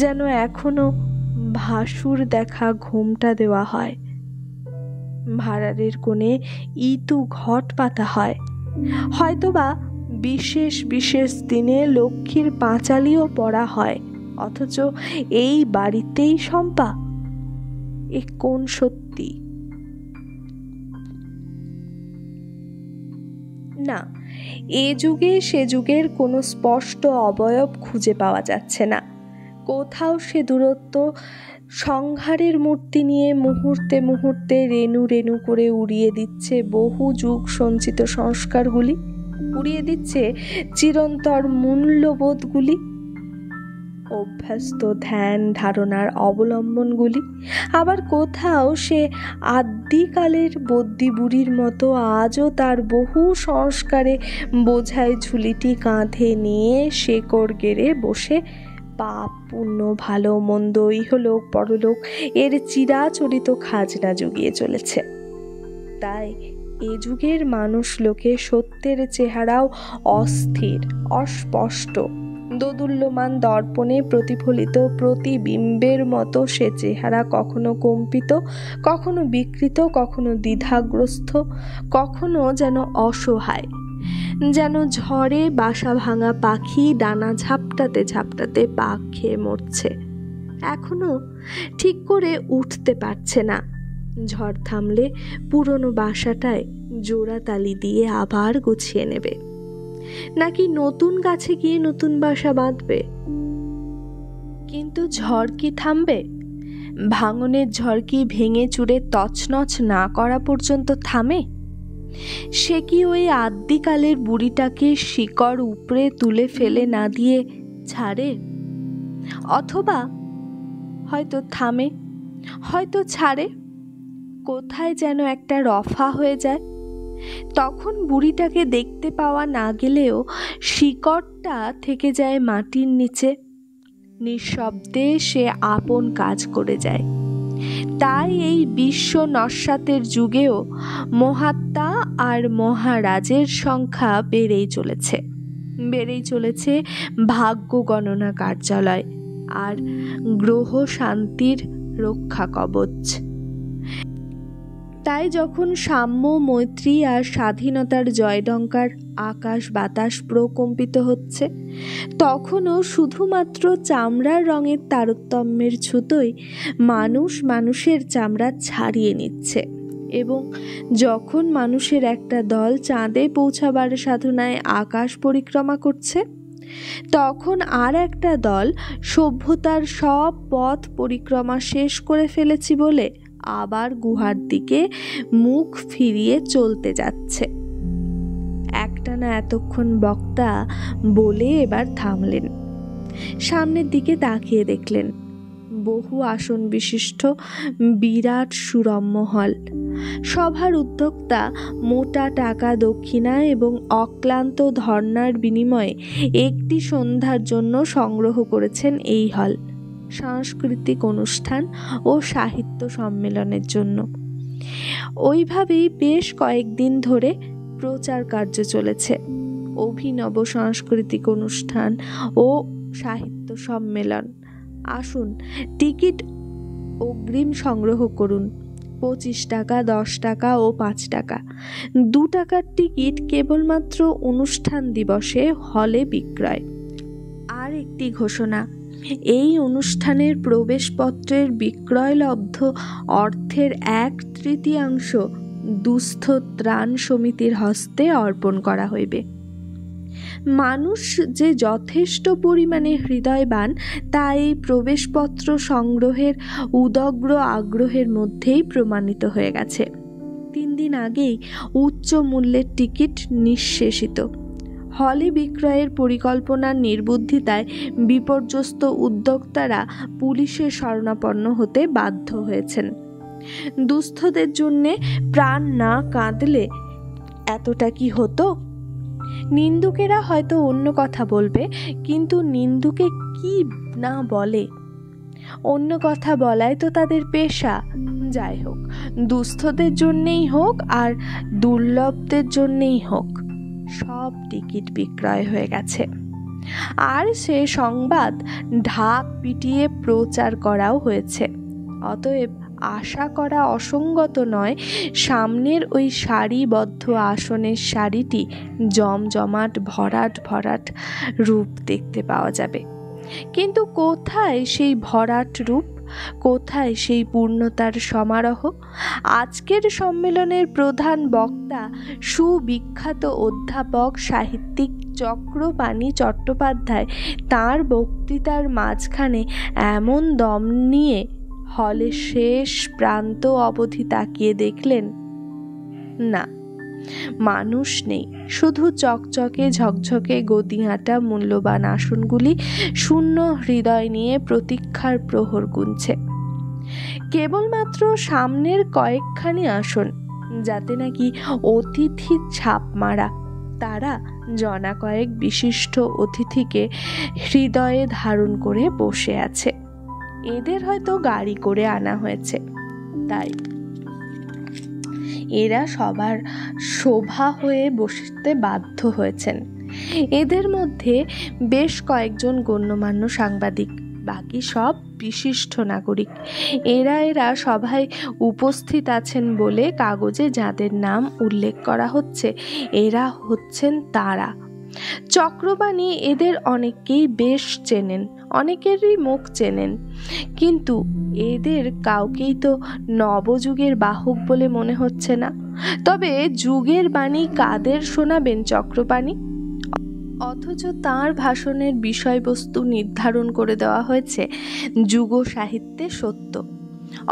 যেন এখনো ভাসুর দেখা ঘোমটা দেওয়া হয়, ভাড়ারের কোণে ইতু ঘট পাতা হয়, হয়তোবা বিশেষ বিশেষ দিনে লক্ষ্মীর পাঁচালিও পড়া হয়, অথচ এই বাড়িতেই শম্পা। এ কোন সত্যি? না, এ যুগে সে যুগের কোনো স্পষ্ট অবয়ব খুঁজে পাওয়া যাচ্ছে না। কোথাও সে দূরত্ব সংহারের মূর্তি নিয়ে মুহূর্তে মুহূর্তে রেণু রেণু করে উড়িয়ে দিচ্ছে বহু যুগ সঞ্চিত সংস্কারগুলি, উড়িয়ে দিচ্ছে চিরন্তর মূল্যবোধগুলি, অভ্যস্ত ধ্যান ধারণার অবলম্বনগুলি। আবার কোথাও সে আদ্যিকালের বদ্যি বুড়ির মতো আজও তার বহু সংস্কারে বোঝায় ঝুলিটি কাঁধে নিয়ে শেকড় গেড়ে বসে পাপ পুণ্য ভালো মন্দ ইহলোক পরলোক এর চিরাচরিত খাজনা জুগিয়ে চলেছে। তাই এ যুগের মানুষ লোকে সত্যের চেহারাও অস্থির, অস্পষ্ট, দোদুল্যমান দর্পণে প্রতিফলিত প্রতিবিম্বের মতো সে চেহারা কখনো কম্পিত, কখনো বিকৃত, কখনো দ্বিধাগ্রস্ত, কখনো যেন অসহায়, যেন ঝড়ে বাসা ভাঙা পাখি ডানা ঝাপটাতে ঝাপটাতে পাক খেয়ে মরছে, এখনো ঠিক করে উঠতে পারছে না। ঝড় থামলে পুরনো বাসাটায় জোড়া তালি দিয়ে আবার গুছিয়ে নেবে, নাকি নতুন গাছে গিয়ে নতুন বাসা বাঁধবে। কিন্তু ঝড় কি থামবে? ভাঙনের ঝড় কি ভেঙে চুরে তছনছ না করা পর্যন্ত থামে? সে কি ওই আদ্যিকালের বুড়িটাকে শিকড় উপড়ে তুলে ফেলে না দিয়ে ছাড়ে? অথবা হয়তো থামে, হয়তো ছাড়ে, কোথায় যেন একটা রফা হয়ে যায়। তখন বুড়িটাকে দেখতে পাওয়া না গেলেও শিকড়টা থেকে যায় মাটির নিচে। নিঃশব্দে সে আপন কাজ করে যায়। তাই এই বিশ্ব নস্যাতের যুগেও মহাত্মা আর মহারাজের সংখ্যা বেড়েই চলেছে ভাগ্য গণনা কার্যালয় আর গ্রহ শান্তির রক্ষা কবচ। তাই যখন সাম্য, মৈত্রী আর স্বাধীনতার জয়ডঙ্কার আকাশ বাতাস প্রকম্পিত হচ্ছে, তখনও শুধুমাত্র চামড়ার রঙের তারতম্যের ছুতোই মানুষ মানুষের চামড়া ছাড়িয়ে নিচ্ছে। এবং যখন মানুষের একটা দল চাঁদে পৌঁছাবার সাধনায় আকাশ পরিক্রমা করছে, তখন আর একটা দল সভ্যতার সব পথ পরিক্রমা শেষ করে ফেলেছি বলে আবার গুহার দিকে মুখ ফিরিয়ে চলতে যাচ্ছে। একটানা এতক্ষণ বক্তা বলে এবার থামলেন। সামনের দিকে তাকিয়ে দেখলেন বহু আসন বিশিষ্ট বিরাট সুরম্য হল। সভার উদ্যোক্তা মোটা টাকা দক্ষিণা এবং অক্লান্ত ধর্নার বিনিময়ে একটি সন্ধ্যার জন্য সংগ্রহ করেছেন এই হল সাংস্কৃতিক অনুষ্ঠান ও সাহিত্য সম্মেলনের জন্য। ওইভাবেই বেশ কয়েকদিন ধরে প্রচার কার্য চলেছে। অভিনব সাংস্কৃতিক অনুষ্ঠান ও সাহিত্য সম্মেলন। আসুন, টিকিট অগ্রিম সংগ্রহ করুন। 25 টাকা, 10 টাকা ও 5 টাকা। 2 টাকার টিকিট কেবলমাত্র অনুষ্ঠান দিবসে হলে বিক্রয়। আর একটি ঘোষণা, এই অনুষ্ঠানের প্রবেশপত্রের বিক্রয়লব্ধ অর্থের 1/3 দুস্থ ত্রাণ সমিতির হস্তে অর্পণ করা হইবে। মানুষ যে যথেষ্ট পরিমাণে হৃদয়বান তা এই প্রবেশপত্র সংগ্রহের উদগ্র আগ্রহের মধ্যেই প্রমাণিত হয়ে গেছে। 3 দিন আগেই উচ্চ মূল্যের টিকিট নিঃশেষিত। হলে বিক্রয়ের পরিকল্পনার নির্বুদ্ধিতায় বিপর্যস্ত উদ্যোক্তারা পুলিশের শরণাপন্ন হতে বাধ্য হয়েছেন। দুস্থদের জন্যে প্রাণ না কাঁদলে এতটা কি হতো? নিন্দুকেরা হয়তো অন্য কথা বলবে, কিন্তু নিন্দুকে কি না বলে? অন্য কথা বলাই তো তাদের পেশা। যাই হোক, দুস্থদের জন্যেই হোক আর দুর্লভদের জন্যেই হোক, সব টিকিট বিক্রয় হয়ে গেছে। আর সে সংবাদ ঢাক পিটিয়ে প্রচার করাও হয়েছে। অতএব আশা করা অসঙ্গত নয়, সামনের ওই সারিবদ্ধ আসনের সারিটি জমজমাট ভরাট ভরাট রূপ দেখতে পাওয়া যাবে। কিন্তু কোথায় সেই ভরাট রূপ? কোথায় সেই পূর্ণতার সমারোহ? আজকের সম্মেলনের প্রধান বক্তা সুবিখ্যাত অধ্যাপক সাহিত্যিক চক্রপাণি চট্টোপাধ্যায় তাঁর বক্তৃতার মাঝখানে এমন দম নিয়ে হলের শেষ প্রান্ত অবধি তাকিয়ে দেখলেন, না, মানুষ নেই। শুধু চকচকে ঝকঝকে গদিহাঁটা মূল্যবান আসনগুলি শূন্য হৃদয় নিয়ে প্রতীক্ষার প্রহর গুনছে। কেবলমাত্র সামনের কয়েকখানি আসন, যাতে নাকি অতিথি ছাপ মারা, তারা জনা কয়েক বিশিষ্ট অতিথিকে হৃদয়ে ধারণ করে বসে আছে। এদের হয়তো গাড়ি করে আনা হয়েছে, তাই এরা সবার শোভা হয়ে বসতে বাধ্য হয়েছেন। এদের মধ্যে বেশ কয়েকজন গণ্যমান্য সাংবাদিক, বাকি সব বিশিষ্ট নাগরিক। এরা সভায় উপস্থিত আছেন বলে কাগজে যাদের নাম উল্লেখ করা হচ্ছে, এরা হচ্ছেন তারা। চক্রপাণি এদের অনেককেই বেশ চেনেন, অনেকেরই মুখ চেনেন, কিন্তু এদের কাউকেই তো নবযুগের বাহক বলে মনে হচ্ছে না। তবে যুগের বাণী কাদের শোনাবেন চক্রপাণি? অথচ তাঁর ভাষণের বিষয়বস্তু নির্ধারণ করে দেওয়া হয়েছে যুগ সাহিত্যে সত্য।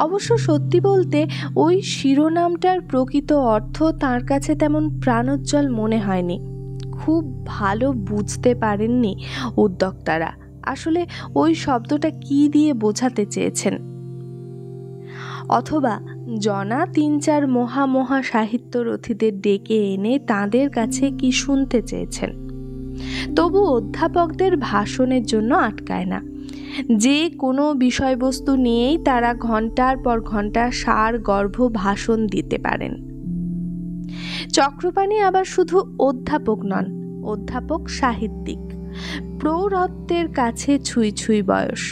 অবশ্য সত্যি বলতে ওই শিরোনামটার প্রকৃত অর্থ তার কাছে তেমন প্রাণোজ্জ্বল মনে হয়নি। খুব ভালো বুঝতে পারেননি উদ্যোক্তারা আসলে ওই শব্দটা কি দিয়ে বোঝাতে চেয়েছেন। অথবা জনা 3-4 মহা সাহিত্যরথীদের ডেকে এনে তাদের কাছে কি শুনতে চেয়েছেন। তবু অধ্যাপকদের ভাষণের জন্য আটকায় না। যে কোনো বিষয়বস্তু নিয়েই তারা ঘন্টার পর ঘন্টা সারগর্ভ ভাষণ দিতে পারেন। চক্রপাণি আবার শুধু অধ্যাপক নন, অধ্যাপক সাহিত্যিক। প্রৌঢ়ত্বের কাছে ছুঁই ছুঁই বয়স,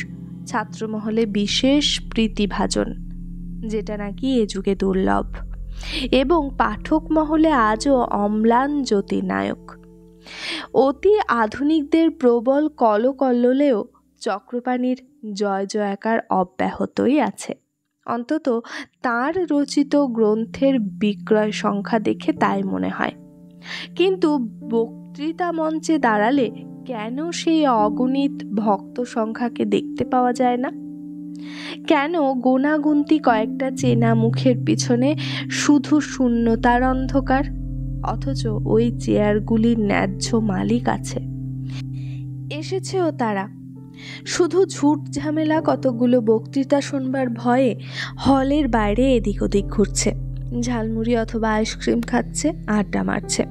ছাত্রমহলে বিশেষ প্রীতিভাজন, যেটা নাকি এ যুগে দুর্লভ, এবং পাঠক মহলে আজও অম্লান জ্যোতির্নায়ক। অতি আধুনিকদের প্রবল কলকল্লোলেও চক্রপাণির জয় জয়কার অব্যাহতই আছে। অন্তত তার রচিত গ্রন্থের বিক্রয় সংখ্যা দেখে তাই মনে হয়। কিন্তু বক্তৃতা মঞ্চে দাঁড়ালে কেন সেই অগণিত ভক্ত সংখ্যাকে দেখতে পাওয়া যায় না? কেন গোনাগুন্তি কয়েকটা চেনা মুখের পিছনে শুধু শূন্যতার অন্ধকার, অথচ ওই চেয়ারগুলির ন্যায্য মালিক আছে? এসেছেও তারা, শুধু ঝুট ঝামেলা কতগুলো বক্তৃতা শুনবার ভয়ে হলের বাইরে এদিক ওদিক ঘুরছে, ঝালমুড়ি অথবা আইসক্রিম খাচ্ছে, আড্ডা মারছে।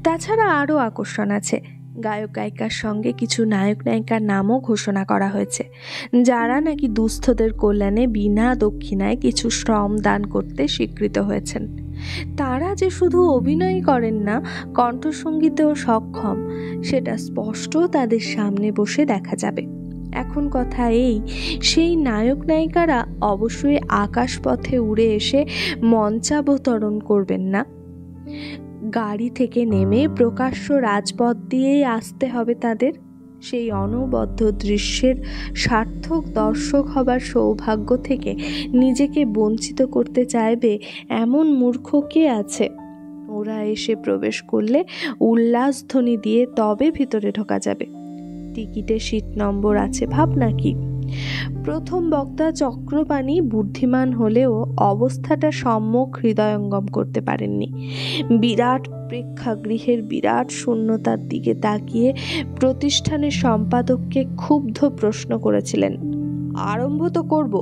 তাছাড়া আরও আকর্ষণ আছে। গায়ক গায়িকার সঙ্গে কিছু নায়ক নায়িকার নামও ঘোষণা করা হয়েছে, যারা নাকি দুস্থদের কল্যাণে বিনা দক্ষিণায় কিছু শ্রম দান করতে স্বীকৃত হয়েছেন। তারা যে শুধু অভিনয় করেন না, কণ্ঠসঙ্গীতেও সক্ষম, সেটা স্পষ্ট তাদের সামনে বসে দেখা যাবে। এখন কথা এই, সেই নায়ক নায়িকারা অবশ্যই আকাশপথে উড়ে এসে মঞ্চাবতরণ করবেন না। গাড়ি থেকে নেমে প্রকাশ্য রাজপথ দিয়েই আসতে হবে তাদের। সেই অনবদ্য দৃশ্যের সার্থক দর্শক হবার সৌভাগ্য থেকে নিজেকে বঞ্চিত করতে চাইবে এমন মূর্খ কে আছে? ওরা এসে প্রবেশ করলে উল্লাসধ্বনি দিয়ে তবে ভিতরে ঢোকা যাবে। টিকিটে সিট নম্বর আছে ভাব নাকি? প্রথম বক্তা চক্রপাণি বুদ্ধিমান হলেও অবস্থাটা সম্মুখ হৃদয়ঙ্গম করতে পারেননি। বিরাট প্রেক্ষাগৃহের বিরাট শূন্যতার দিকে তাকিয়ে প্রতিষ্ঠানের সম্পাদককে ক্ষুব্ধ প্রশ্ন করেছিলেন, আরম্ভ তো করব,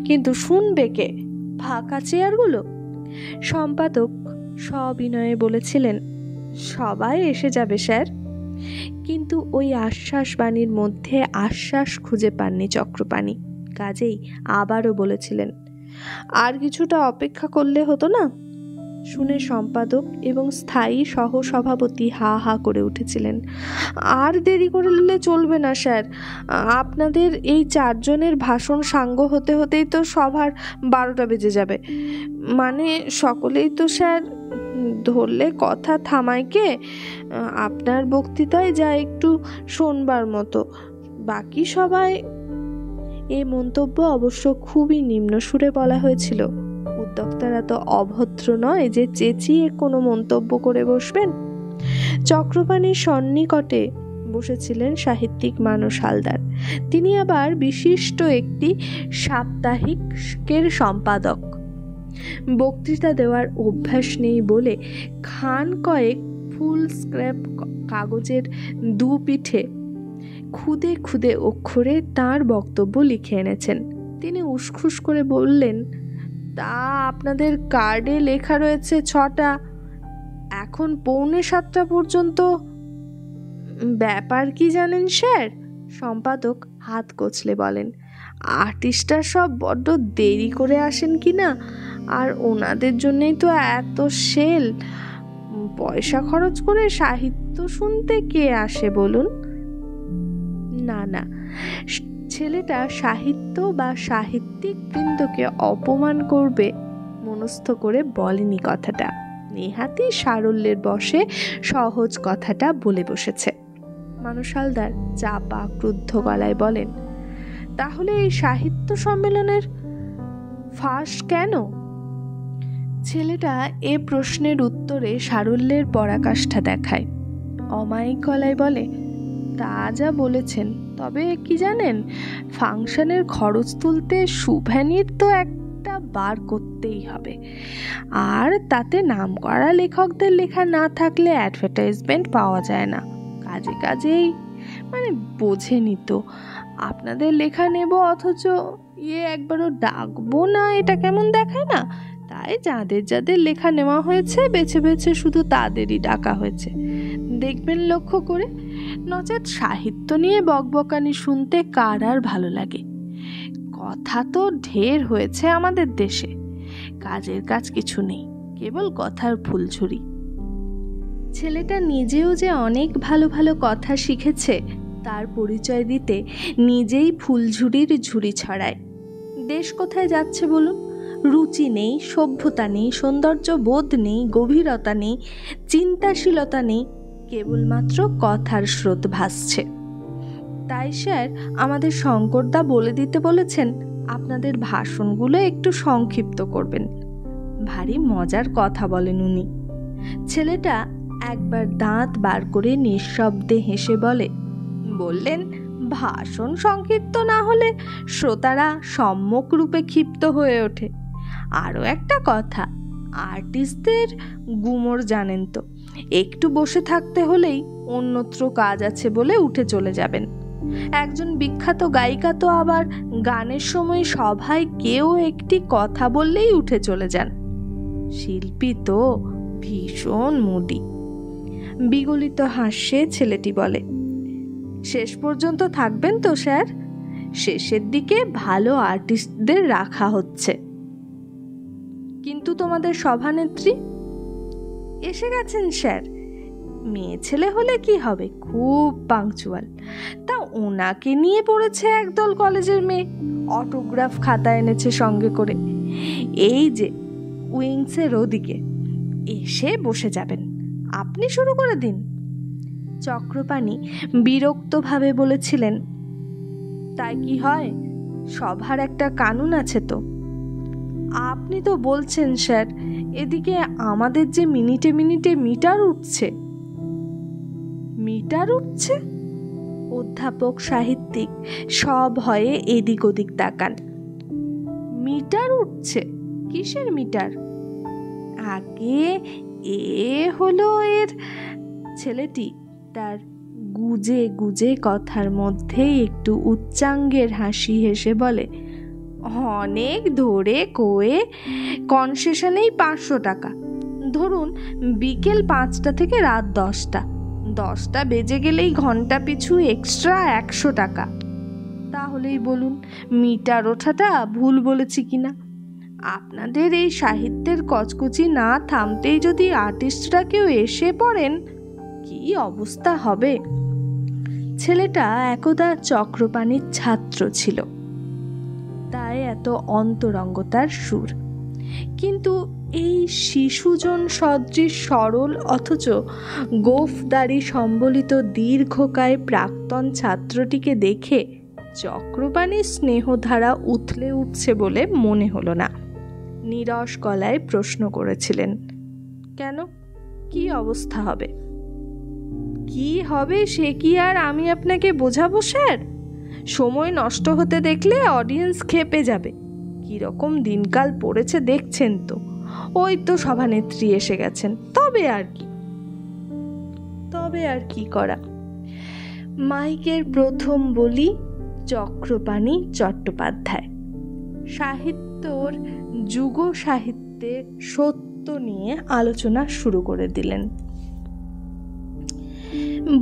কিন্তু শুনবে কে? ফাঁকা চেয়ারগুলো? সম্পাদক সবিনয়ে বলেছিলেন, সবাই এসে যাবে স্যার। কিন্তু ওই আশ্বাস বাণীর মধ্যে আশ্বাস খুঁজে পাননি চক্রপাণি। কাজেই আবারও বলেছিলেন, আর কিছুটা অপেক্ষা করলে হতো না? শুনে সম্পাদক এবং স্থায়ী সহসভাপতি হা হা করে উঠেছিলেন। আর দেরি করলে চলবে না স্যার, আপনাদের এই 4 জনের ভাষণ সাঙ্গ হতে হতেই তো সভার 12টা বেজে যাবে। মানে সকলেই তো স্যার, ধরলে কথা থামায় কে? আপনার বক্তৃতায় যা একটু শোনবার মতো, বাকি সবাই। এই মন্তব্য অবশ্য খুবই নিম্ন সুরে বলা হয়েছিল। উদ্যোক্তারা তো অভদ্র নয় যে চেঁচিয়ে কোনো মন্তব্য করে বসবেন। চক্রপাণির সন্নিকটে বসেছিলেন সাহিত্যিক মানস হালদার। তিনি আবার বিশিষ্ট একটি সাপ্তাহিকের সম্পাদক। বক্তৃতা দেওয়ার অভ্যাস নেই বলে খান কয়েক ফুল স্ক্র্যাপ কাগজের দুপিঠে খুদে খুদে অক্ষরে তার বক্তব্য লিখে এনেছেন। তিনি উসখুস করে বললেন, তা আপনাদের কার্ডে লেখা রয়েছে 6টা, এখন 6:45 পর্যন্ত। ব্যাপার কি জানেন স্যার? সম্পাদক হাত কচলে বলেন, আর্টিস্টরা সব বড্ড দেরি করে আসেন কি না, আর ওনাদের জন্যই তো এত সেল। পয়সা খরচ করে সাহিত্য শুনতে কে আসে বলুন? না না, ছেলেটা সাহিত্য বা সাহিত্যিক বৃন্দকে অপমান করবে মনস্থ করে বলেনি কথাটা। নেহাতি সারল্যের বশে সহজ কথাটা বলে বসেছে। মানস হালদার চাপা ক্রুদ্ধ গলায় বলেন, তাহলে এই সাহিত্য সম্মেলনের ফাঁস কেন? ছেলেটা এ প্রশ্নের উত্তরে সারল্যের পরাকাষ্ঠা দেখায়। অমায়িক গলায় বলে, তা যা বলেছেন, তবে কি জানেন, ফাংশনের খরচ তুলতে সুভ্যানির তো একটা বার করতেই হবে, আর তাতে নামকরা লেখকদের লেখা না থাকলে অ্যাডভার্টাইজমেন্ট পাওয়া যায় না। কাজেই মানে বোঝেনি তো, আপনাদের লেখা নেব অথচ একবারও ডাকবো না, এটা কেমন দেখায় না? তাই যাদের যাদের লেখা নেওয়া হয়েছে বেছে বেছে শুধু তাদেরই ডাকা হয়েছে, দেখবেন লক্ষ্য করে। নচেৎ সাহিত্য নিয়ে বকবকানি শুনতে কার আর ভালো লাগে? কথা তো ঢের হয়েছে আমাদের দেশে, কাজের কাজ কিছু নেই, কেবল কথার ফুলঝুরি। ছেলেটা নিজেও যে অনেক ভালো ভালো কথা শিখেছে তার পরিচয় দিতে নিজেই ফুলঝুরির ঝুড়ি ছড়ায়। দেশ কোথায় যাচ্ছে বলুন? রুচি নেই, সভ্যতা নেই, সৌন্দর্য বোধ নেই, গভীরতা নেই, চিন্তাশীলতা নেই, কেবলমাত্র কথার স্রোত ভাসছে। তাই স্যার আমাদের শঙ্করদা বলে দিতে বলেছেন, আপনাদের ভাষণগুলো একটু সংক্ষিপ্ত করবেন। ভারী মজার কথা বলেন উনি। ছেলেটা একবার দাঁত বার করে নিঃশব্দে হেসে বললেন, ভাষণ সংক্ষিপ্ত না হলে শ্রোতারা সম্যক রূপে ক্ষিপ্ত হয়ে ওঠে। আরও একটা কথা, আর্টিস্টদের গুমর জানেন তো, একটু বসে থাকতে হলেই অন্যত্র কাজ আছে বলে উঠে চলে যাবেন। একজন বিখ্যাত গায়িকা তো আবার গানের সময় সভায় কেউ একটি কথা বললেই উঠে চলে যান। শিল্পী তো ভীষণ মুডি। বিগলিত হাসে ছেলেটি বলে, শেষ পর্যন্ত থাকবেন তো স্যার? শেষের দিকে ভালো আর্টিস্টদের রাখা হচ্ছে। কিন্তু তোমাদের সভানেত্রী এসে গেছেন স্যার। মেয়ে ছেলে হলে কি হবে, খুব পাংচুয়াল। তা ওনাকে নিয়ে পড়েছে একদল কলেজের মেয়ে, অটোগ্রাফ খাতা এনেছে সঙ্গে করে। এই যে উইংসের ওদিকে এসে বসে যাবেন, আপনি শুরু করে দিন। চক্রপাণি বিরক্তভাবে বলেছিলেন, তাই কি হয়? সভার একটা কানুন আছে তো। আপনি তো বলছেন স্যার, এদিকে আমাদের যে মিনিটে মিনিটে মিটার উঠছে। মিটার উঠছে? অধ্যাপক সাহিত্যিক সব হয়ে এদিক ওদিক তাকান। মিটার উঠছে? কিসের মিটার? আগে হলো এর। ছেলেটি তার গুজে গুজে কথার মধ্যেই একটু উচ্চাঙ্গের হাসি হেসে বলে, অনেক ধরে কয়ে কনসেশনেই 500 টাকা। ধরুন বিকেল 5টা থেকে রাত 10টা, 10টা বেজে গেলেই ঘন্টা পিছু এক্সট্রা 100 টাকা। তাহলেই বলুন মিটার ওঠাটা ভুল বলেছি কিনা? আপনাদের এই সাহিত্যের কচকচি না থামতেই যদি আর্টিস্টরা কেউ এসে পড়েন, কি অবস্থা হবে? ছেলেটা একদা চক্রপাণির ছাত্র ছিল, তাই এত অন্তরঙ্গতার সুর। কিন্তু এই শিশুজন সদৃশ সরল অথচ গোফদারি সম্বলিত দীর্ঘকায় প্রাক্তন ছাত্রটিকে দেখে চক্রপাণির স্নেহধারা উথলে উঠছে বলে মনে হলো না। নীরস গলায় প্রশ্ন করেছিলেন, কেন, কি অবস্থা হবে? কি হবে সে কি আর আমি আপনাকে বোঝাবো স্যার? সময় নষ্ট হতে দেখলে অডিয়েন্স ক্ষেপে যাবে। কিরকম দিনকাল পড়েছে দেখছেন তো। ওই তো সভানেত্রী এসে গেছেন, তবে আর কি করা? মাইকের প্রথম বলি চক্রপাণি চট্টোপাধ্যায় সাহিত্যর যুগ সাহিত্যে সত্য নিয়ে আলোচনা শুরু করে দিলেন।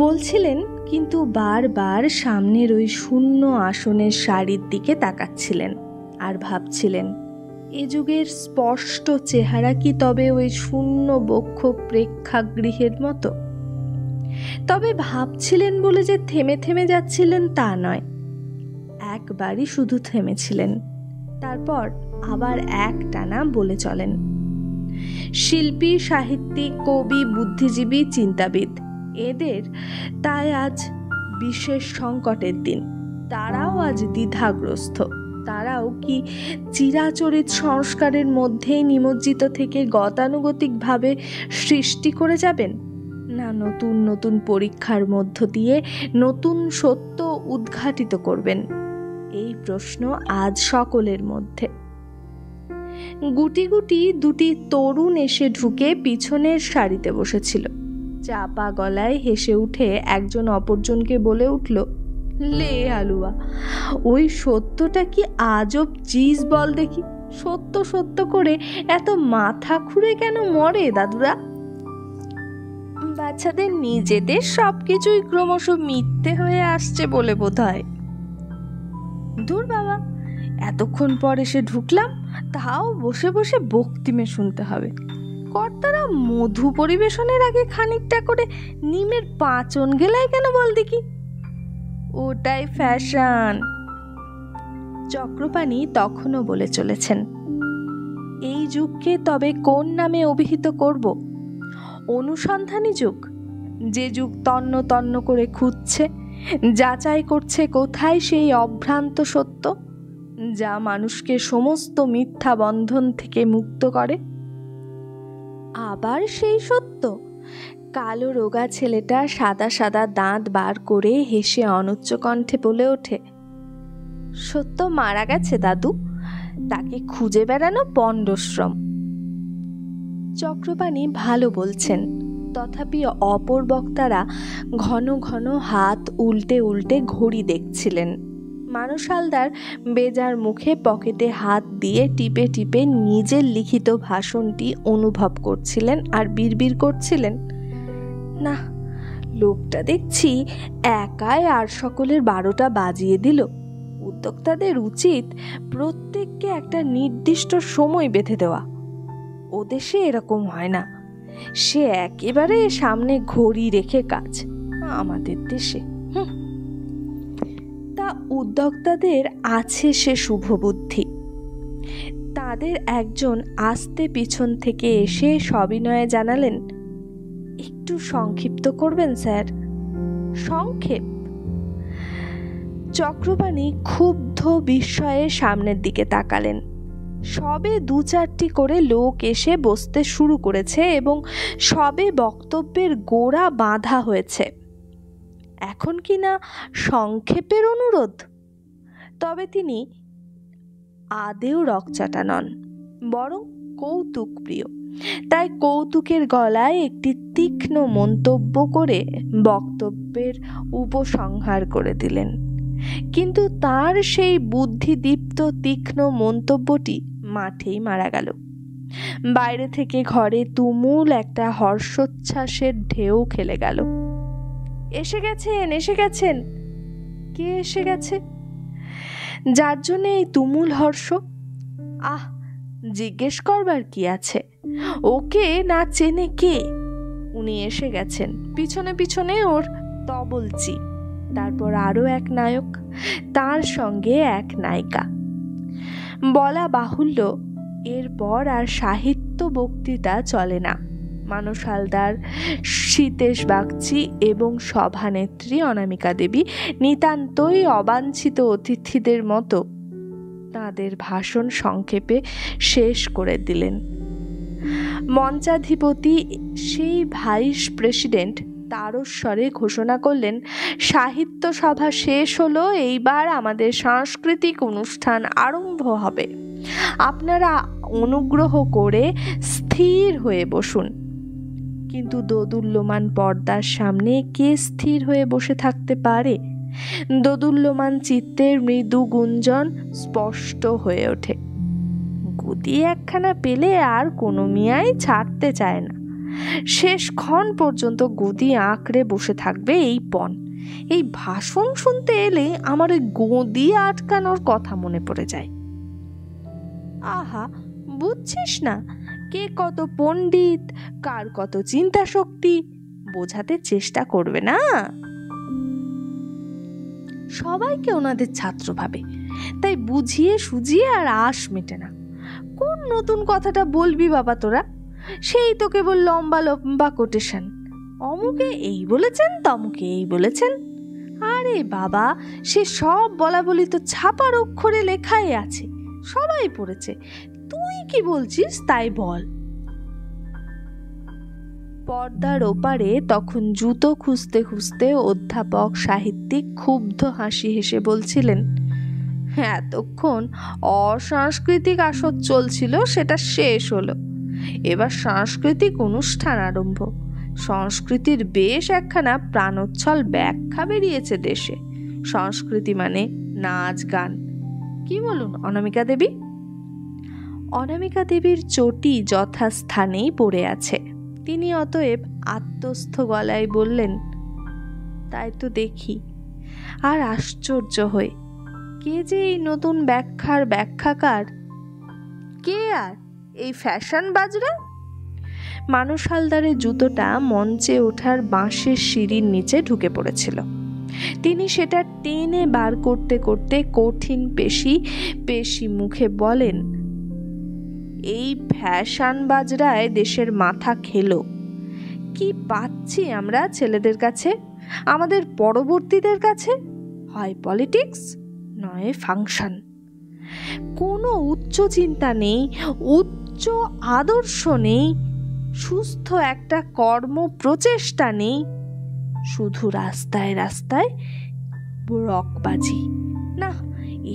বলছিলেন, কিন্তু বারবার সামনের ওই শূন্য আসনের সারির দিকে তাকাচ্ছিলেন আর ভাবছিলেন, এ যুগের স্পষ্ট চেহারা কি তবে ওই শূন্য বক্ষ প্রেক্ষাগৃহের মতো? তবে ভাবছিলেন বলে যে থেমে থেমে যাচ্ছিলেন তা নয়, একবারই শুধু থেমেছিলেন, তারপর আবার একটানা বলে চলেন। শিল্পী, সাহিত্যিক, কবি, বুদ্ধিজীবী, চিন্তাবিদ, এদের তাই আজ বিশেষ সংকটের দিন। তারাও আজ দ্বিধাগ্রস্ত। তারাও কি চিরাচরিত সংস্কারের মধ্যেই নিমজ্জিত থেকে গতানুগতিকভাবে সৃষ্টি করে যাবেন, না নতুন নতুন পরীক্ষার মধ্য দিয়ে নতুন সত্য উদ্ঘাটিত করবেন? এই প্রশ্ন আজ সকলের মধ্যে। গুটি গুটি দুটি তরুণ এসে ঢুকে পিছনের সারিতে বসেছিল। চাপা গলায় হেসে উঠে একজন অপরজনকে বলে উঠল, লে হালুয়া, ওই সত্যটা কি আজব চিজ বল দেখি। সত্য সত্য করে এত মাথা খুঁড়ে কেন মরে দাদুরা? বাচ্চাদের নিজেদের সবকিছুই ক্রমশ মিথ্যে হয়ে আসছে বলে বোধ হয়। দূর বাবা, এতক্ষণ পর এসে ঢুকলাম, তাও বসে বসে বক্তিমে শুনতে হবে। কর্তারা মধু পরিবেশনের আগে খানিকটা করে নিমের পাঁচন গেলায় কেন বল দেখি? ওটাই ফ্যাশন। চক্রপাণি তখনও বলে চলেছেন, এই যুগকে তবে কোন নামে অভিহিত করব? অনুসন্ধানী যুগ, যে যুগ তন্ন তন্ন করে খুঁজছে, যাচাই করছে কোথায় সেই অভ্রান্ত সত্য যা মানুষকে সমস্ত মিথ্যা বন্ধন থেকে মুক্ত করে। আবার সেই সত্য? কালো রোগা ছেলেটা সাদা সাদা দাঁত বার করে হেসে অনুচ্চ কণ্ঠে বলে ওঠে, সত্য মারা গেছে দাদু, তাকে খুঁজে বেড়ানো পণ্ডশ্রম। চক্রপাণি ভালো বলছেন, তথাপি অপর বক্তারা ঘন ঘন হাত উল্টে উল্টে ঘড়ি দেখছিলেন। মানুষ হালদার বেজার মুখে পকেটে হাত দিয়ে টিপে টিপে নিজের লিখিত ভাষণটি অনুভব করছিলেন আর বিড়বিড় করছিলেন, না, লোকটা দেখছি একাই আর সকলের 12টা বাজিয়ে দিল। উদ্যোক্তাদের উচিত প্রত্যেককে একটা নির্দিষ্ট সময় বেঁধে দেওয়া। ও দেশে এরকম হয় না, সে একেবারে সামনে ঘড়ি রেখে কাজ। আমাদের দেশে তা উদ্যোক্তাদের আছে সে শুভ বুদ্ধি। তাদের একজন আস্তে পিছন থেকে এসে সবিনয়ে জানালেন, একটু সংক্ষিপ্ত করবেন স্যার। সংক্ষেপ? চক্রপাণি ক্ষুব্ধ বিস্ময়ে সামনের দিকে তাকালেন। সবে 2-4টি করে লোক এসে বসতে শুরু করেছে এবং সবে বক্তব্যের গোড়া বাঁধা হয়েছে। এখন কি না সংক্ষেপের অনুরোধ? তবে তিনি আদেও রকচাটা নন, বরং কৌতুক প্রিয়। তাই কৌতুকের গলায় একটি তীক্ষ্ণ মন্তব্য করে বক্তব্যের উপসংহার করে দিলেন। কিন্তু তার সেই বুদ্ধিদীপ্ত তীক্ষ্ণ মন্তব্যটি মাঠেই মারা গেল। বাইরে থেকে ঘরে তুমুল একটা হর্ষোচ্ছ্বাসের ঢেউ খেলে গেল। এসে গেছেন, এসে গেছেন। কে এসে গেছে? যার জন্য এই তুমুল হর্ষ? আহ, জিজ্ঞেস করবার কি আছে? ওকে না চেনে কে? উনি এসে গেছেন, পিছনে পিছনে ওর তবলচি। তারপর আরও এক নায়ক, তার সঙ্গে এক নায়িকা। বলা বাহুল্য, এরপর আর সাহিত্য বক্তৃতা চলে না। মানস হালদার, সীতেশ বাগচি এবং সভানেত্রী অনামিকা দেবী নিতান্তই অবাঞ্ছিত অতিথিদের মতো তাদের ভাষণ সংক্ষেপে শেষ করে দিলেন। মঞ্চাধিপতি সেই ভাইস প্রেসিডেন্ট তারস্বরে ঘোষণা করলেন, সাহিত্য সভা শেষ হলো, এইবার আমাদের সাংস্কৃতিক অনুষ্ঠান আরম্ভ হবে। আপনারা অনুগ্রহ করে স্থির হয়ে বসুন। কিন্তু দোদুল্যমান পর্দার সামনে কে স্থির হয়ে বসে থাকতে পারে? দোদুল্যমান চিত্তের মৃদু গুঞ্জন স্পষ্ট হয়ে ওঠে। গদি একখানা পেলে আর কোনো মিয়াই ছাড়তে চায় না। শেষক্ষণ পর্যন্ত গদি আঁকড়ে বসে থাকবে এই পণ। এই ভাষণ শুনতে এলে আমার ওই গদি আটকানোর কথা মনে পড়ে যায়। আহা, বুঝছিস না কে কত পণ্ডিত, কার কত চিন্তা শক্তি, বোঝাতে চেষ্টা করবে না। সবাইকে ওনাদের ছাত্র ভাবে, তাই বুঝিয়ে সুজিয়ে আর আশ মেটে না। কোন নতুন কথাটা বলবি বাবা তোরা? সেই তো কেবল লম্বা লম্বা কোটেশন, অমুকে এই বলেছেন, তমুকে এই বলেছেন। আরে বাবা, সে সব বলা বলি তো ছাপার অক্ষরে লেখাই আছে, সবাই পড়েছে। তুই কি বলছিস তাই বল। পর্দার ওপারে তখন জুতো খুঁজতে খুঁজতে অধ্যাপক সাহিত্যিক ক্ষুব্ধ হাসি হেসে বলছিলেন, এতক্ষণ অসাংস্কৃতিক আসর চলছিল, সেটা শেষ হলো, এবার সাংস্কৃতিক অনুষ্ঠান আরম্ভ। সংস্কৃতির বেশ একখানা প্রাণোচ্ছল ব্যাখ্যা বেরিয়েছে দেশে, সংস্কৃতি মানে নাচ গান। কি বলুন অনামিকা দেবী? অনামিকা দেবীর চটি যথাস্থানেই পড়ে আছে। তিনি অতএব আত্মস্থ গলায় বললেন, তাই তো দেখি, আর আশ্চর্য হয়ে। কে যে এই নতুন ব্যাখ্যার ব্যাখ্যাকার? কে আর এই ফ্যাশন বাজরা? মানুষ হালদারের জুতোটা মঞ্চে ওঠার বাঁশের সিঁড়ির নিচে ঢুকে পড়েছিল। তিনি সেটা টেনে বার করতে করতে কঠিন পেশি মুখে বলেন, এই ফ্যাশন বাজরায় দেশের মাথা খেলো। কি পাচ্ছি আমরা ছেলেদের কাছে, আমাদের পরবর্তীদের কাছে? হয় পলিটিক্স, নয় ফাংশন। কোনো উচ্চ চিন্তা নেই, উচ্চ আদর্শ নেই, সুস্থ একটা কর্ম প্রচেষ্টা নেই, শুধু রাস্তায় রাস্তায় রকবাজি। না,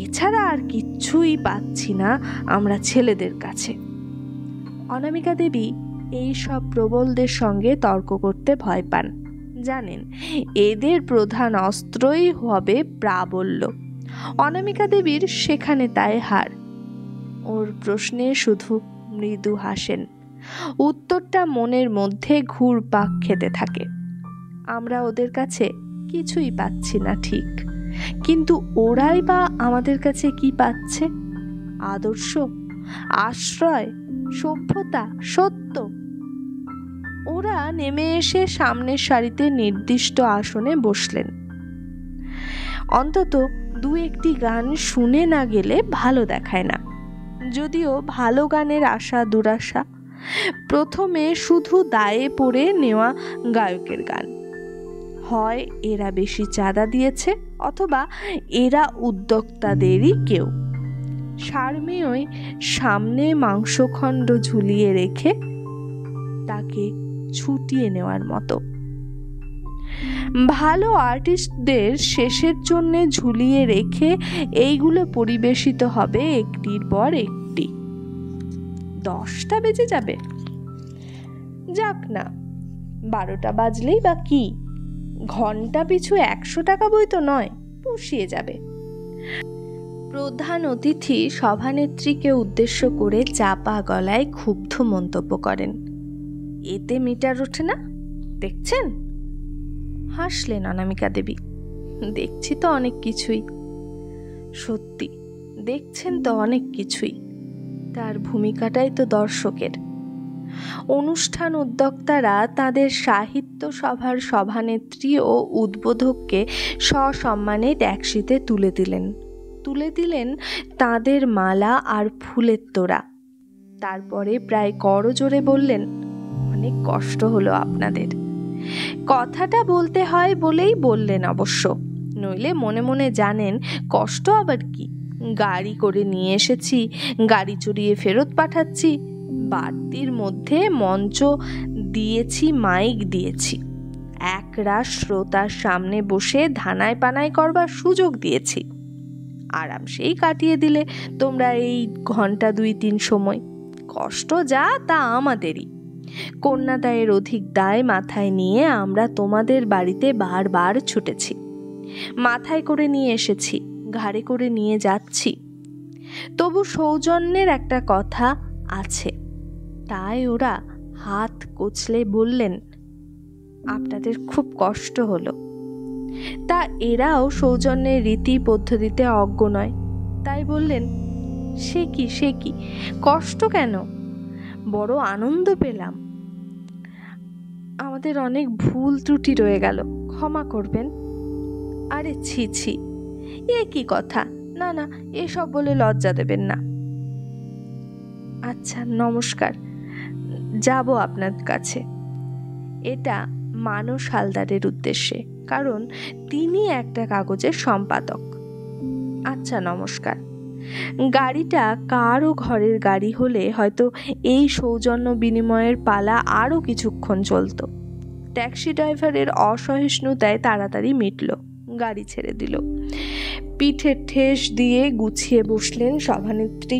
এছাড়া আর কিচ্ছুই পাচ্ছি না আমরা ছেলেদের কাছে। অনামিকা দেবী এই সব প্রবলদের সঙ্গে তর্ক করতে ভয় পান। জানেন, এদের প্রধান অস্ত্রই হবে প্রাবল্য। অনামিকা দেবীর সেখানে তাই হার। ওর প্রশ্নে শুধু মৃদু হাসেন। উত্তরটা মনের মধ্যে ঘুরপাক খেতে থাকে। আমরা ওদের কাছে কিছুই পাচ্ছি না ঠিক, কিন্তু ওরাই বা আমাদের কাছে কি পাচ্ছে? আদর্শ, আশ্রয়, সভ্যতা, সত্য। ওরা নেমে এসে সামনের সারিতে নির্দিষ্ট আসনে বসলেন। অন্তত দু একটি গান শুনে না গেলে ভালো দেখায় না। যদিও ভালো গানের আশা দুরাশা। প্রথমে শুধু দায়ে পড়ে নেওয়া গায়কের গান। হয় এরা বেশি চাঁদা দিয়েছে, অথবা এরা উদ্যোক্তাদেরই কেউ। সারমেয়ই সামনে মাংসখণ্ড ঝুলিয়ে রেখে তাকে ছুটিয়ে নেওয়ার মতো। ভালো আর্টিস্টদের শেষের জন্য ঝুলিয়ে রেখে এইগুলো পরিবেশিত হবে একটির পর একটি। 10টা বেজে যাবে, যাক না, 12টা বাজলেই বা কি, ঘন্টা পিছু 100 টাকা বই তো নয়, পুষিয়ে যাবে। প্রধান অতিথি সভানেত্রীকে উদ্দেশ্য করে চাপা গলায় ক্ষুব্ধ মন্তব্য করেন, এতে মিটার ওঠে না, দেখছেন? হাসলেন অনামিকা দেবী, দেখছি তো অনেক কিছুই। সত্যি দেখছেন তো অনেক কিছুই, তার ভূমিকাটাই তো দর্শকের। অনুষ্ঠান উদ্যোক্তারা তাদের সাহিত্য সভার সভানেত্রী ও উদ্বোধককে সসম্মানে ট্যাক্সিতে তুলে দিলেন তাদের মালা আর ফুলের তোড়া। তারপরে প্রায় করজোরে বললেন, অনেক কষ্ট হলো আপনাদের। কথাটা বলতে হয় বলেই বললেন অবশ্য, নইলে মনে মনে জানেন কষ্ট আবার কি। গাড়ি করে নিয়ে এসেছি, গাড়ি চড়িয়ে ফেরত পাঠাচ্ছি, বাড়তির মধ্যে মঞ্চ দিয়েছি, মাইক দিয়েছি, একরাশ শ্রোতার সামনে বসে ধানায় পানায় করবার সুযোগ দিয়েছি। আরামসেই কাটিয়ে দিলে তোমরা এই ঘন্টা 2-3 সময়। কষ্ট যা তা আমাদেরই। কন্যাদায়ের অধিক দায় মাথায় নিয়ে আমরা তোমাদের বাড়িতে বারবার ছুটেছি, মাথায় করে নিয়ে এসেছি, ঘাড়ে করে নিয়ে যাচ্ছি। তবু সৌজন্যের একটা কথা আছে। তাই ওরা হাত কচলে বললেন, আপনাদের খুব কষ্ট হলো। তা এরাও সৌজন্যের রীতি পদ্ধতিতে অজ্ঞ নয়, তাই বললেন, সে কি, কষ্ট কেন, বড় আনন্দ পেলাম। আমাদের অনেক ভুল ত্রুটি রয়ে গেল, ক্ষমা করবেন। আরে ছি, এ কি কথা, না, এসব বলে লজ্জা দেবেন না। আচ্ছা, নমস্কার, যাব আপনার কাছে। এটা মানস হালদারের উদ্দেশ্যে, কারণ তিনি একটা কাগজের সম্পাদক। আচ্ছা, নমস্কার। গাড়িটা কারও ঘরের গাড়ি হলে হয়তো এই সৌজন্য বিনিময়ের পালা আরও কিছুক্ষণ চলত। ট্যাক্সি ড্রাইভারের অসহিষ্ণুতায় তাড়াতাড়ি মিটল, গাড়ি ছেড়ে দিল। পিঠে ঠেস দিয়ে গুছিয়ে বসলেন সভানেত্রী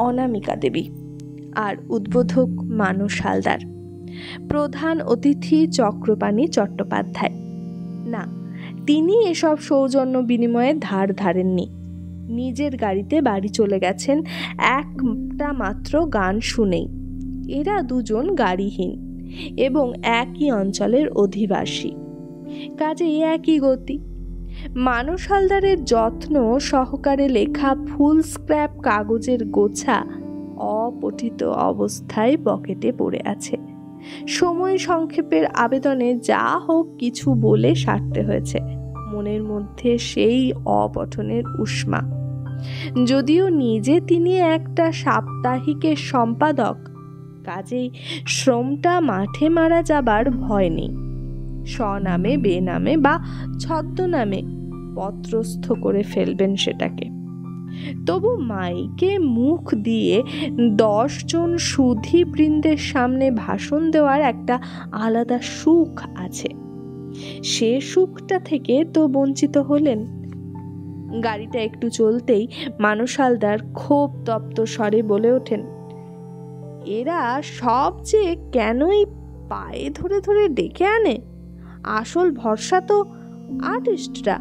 অনামিকা দেবী আর উদ্বোধক মানস হালদার। প্রধান অতিথি চক্রপাণি চট্টোপাধ্যায় না, তিনি এসব সৌজন্য বিনিময়ে ধার ধারেননি। নিজের গাড়িতে বাড়ি চলে গেছেন একটা মাত্র গান শুনেই। এরা দুজন গাড়িহীন এবং একই অঞ্চলের অধিবাসী, কাজেই একই গতি। মানস হালদারের যত্ন সহকারে লেখা ফুল স্ক্র্যাপ কাগজের গোছা অপঠিত অবস্থায় পকেটে পড়ে আছে। সময় সংক্ষেপের আবেদনে যা হোক কিছু বলে সারতে হয়েছে। মনের মধ্যে সেই অপঠনের উষ্মা। যদিও নিজে তিনি একটা সাপ্তাহিকের সম্পাদক, কাজেই শ্রমটা মাঠে মারা যাবার ভয় নেই। স্বনামে বেনামে বা ছদ্মনামে পত্রস্থ করে ফেলবেন সেটাকে। তবু মাইকে মুখ দিয়ে 10 জন সুধী বৃন্দের সামনে ভাষণ দেওয়ার একটা আলাদা সুখ আছে। সে সুখটা থেকে তো বঞ্চিত হলেন। গাড়িটা একটু চলতেই মানস হালদার ক্ষোভ তপ্ত স্বরে বলে ওঠেন, এরা সব যে কেনই পায়ে ধরে ধরে ডেকে আনে, আসল ভরসা তো আর্টিস্টরা।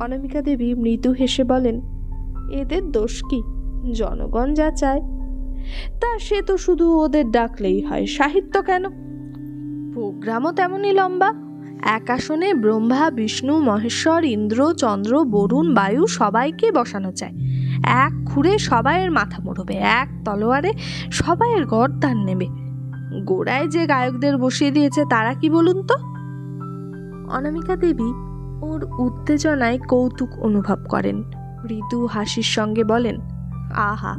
অনামিকা দেবী মৃদু হেসে বলেন, এদের দোষ কি? জনগণ যা চায় তা সে তো শুধু ওদের ডাকলেই হয়। সাহিত্য কেন? প্রোগ্রামও তেমনই লম্বা। এক আসনে ব্রহ্মা বিষ্ণু মহেশ্বর ইন্দ্র চন্দ্র বরুণ বায়ু সবাইকে বসানো চায়। এক খুঁড়ে সবাইয়ের মাথা মোড়বে, এক তলোয়ারে সবাইয়ের গর্দান নেবে। গোড়ায় যে গায়কদের বসিয়ে দিয়েছে তারা কি বলুন তো? অনামিকা দেবী ওর উত্তেজনায় কৌতুক অনুভব করেন। মৃদু হাসির সঙ্গে বলেন, আহা,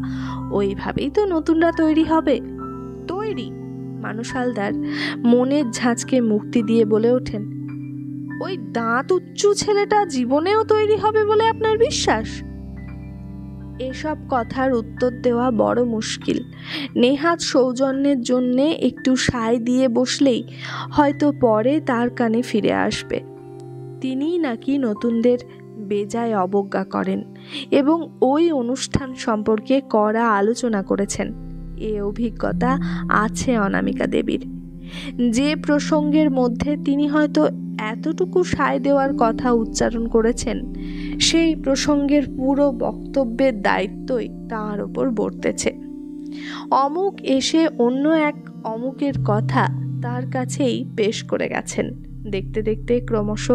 ওইভাবেই তো নতুনরা তৈরি হবে। তৈরি? মানস হালদার মনের ঝাঁঝকে মুক্তি দিয়ে বলে ওঠেন, ওই দাঁত উচ্চু ছেলেটা জীবনেও তৈরি হবে বলে আপনার বিশ্বাস? এসব কথার উত্তর দেওয়া বড় মুশকিল। নেহাত সৌজন্যের জন্যে একটু সায় দিয়ে বসলেই হয়তো পরে তার কানে ফিরে আসবে। তিনিই নাকি নতুনদের বেজায় অবজ্ঞা করেন এবং ওই অনুষ্ঠান সম্পর্কে কড়া আলোচনা করেছেন। এ অভিজ্ঞতা আছে অনামিকা দেবীর। যে প্রসঙ্গের মধ্যে তিনি হয়তো এতটুকু সায় দেওয়ার কথা উচ্চারণ করেছেন, সেই প্রসঙ্গের পুরো বক্তব্যের দায়িত্বই তাঁর ওপর বর্তেছে। অমুক এসে অন্য এক অমুকের কথা তার কাছেই পেশ করে গেছেন। দেখতে দেখতে ক্রমশ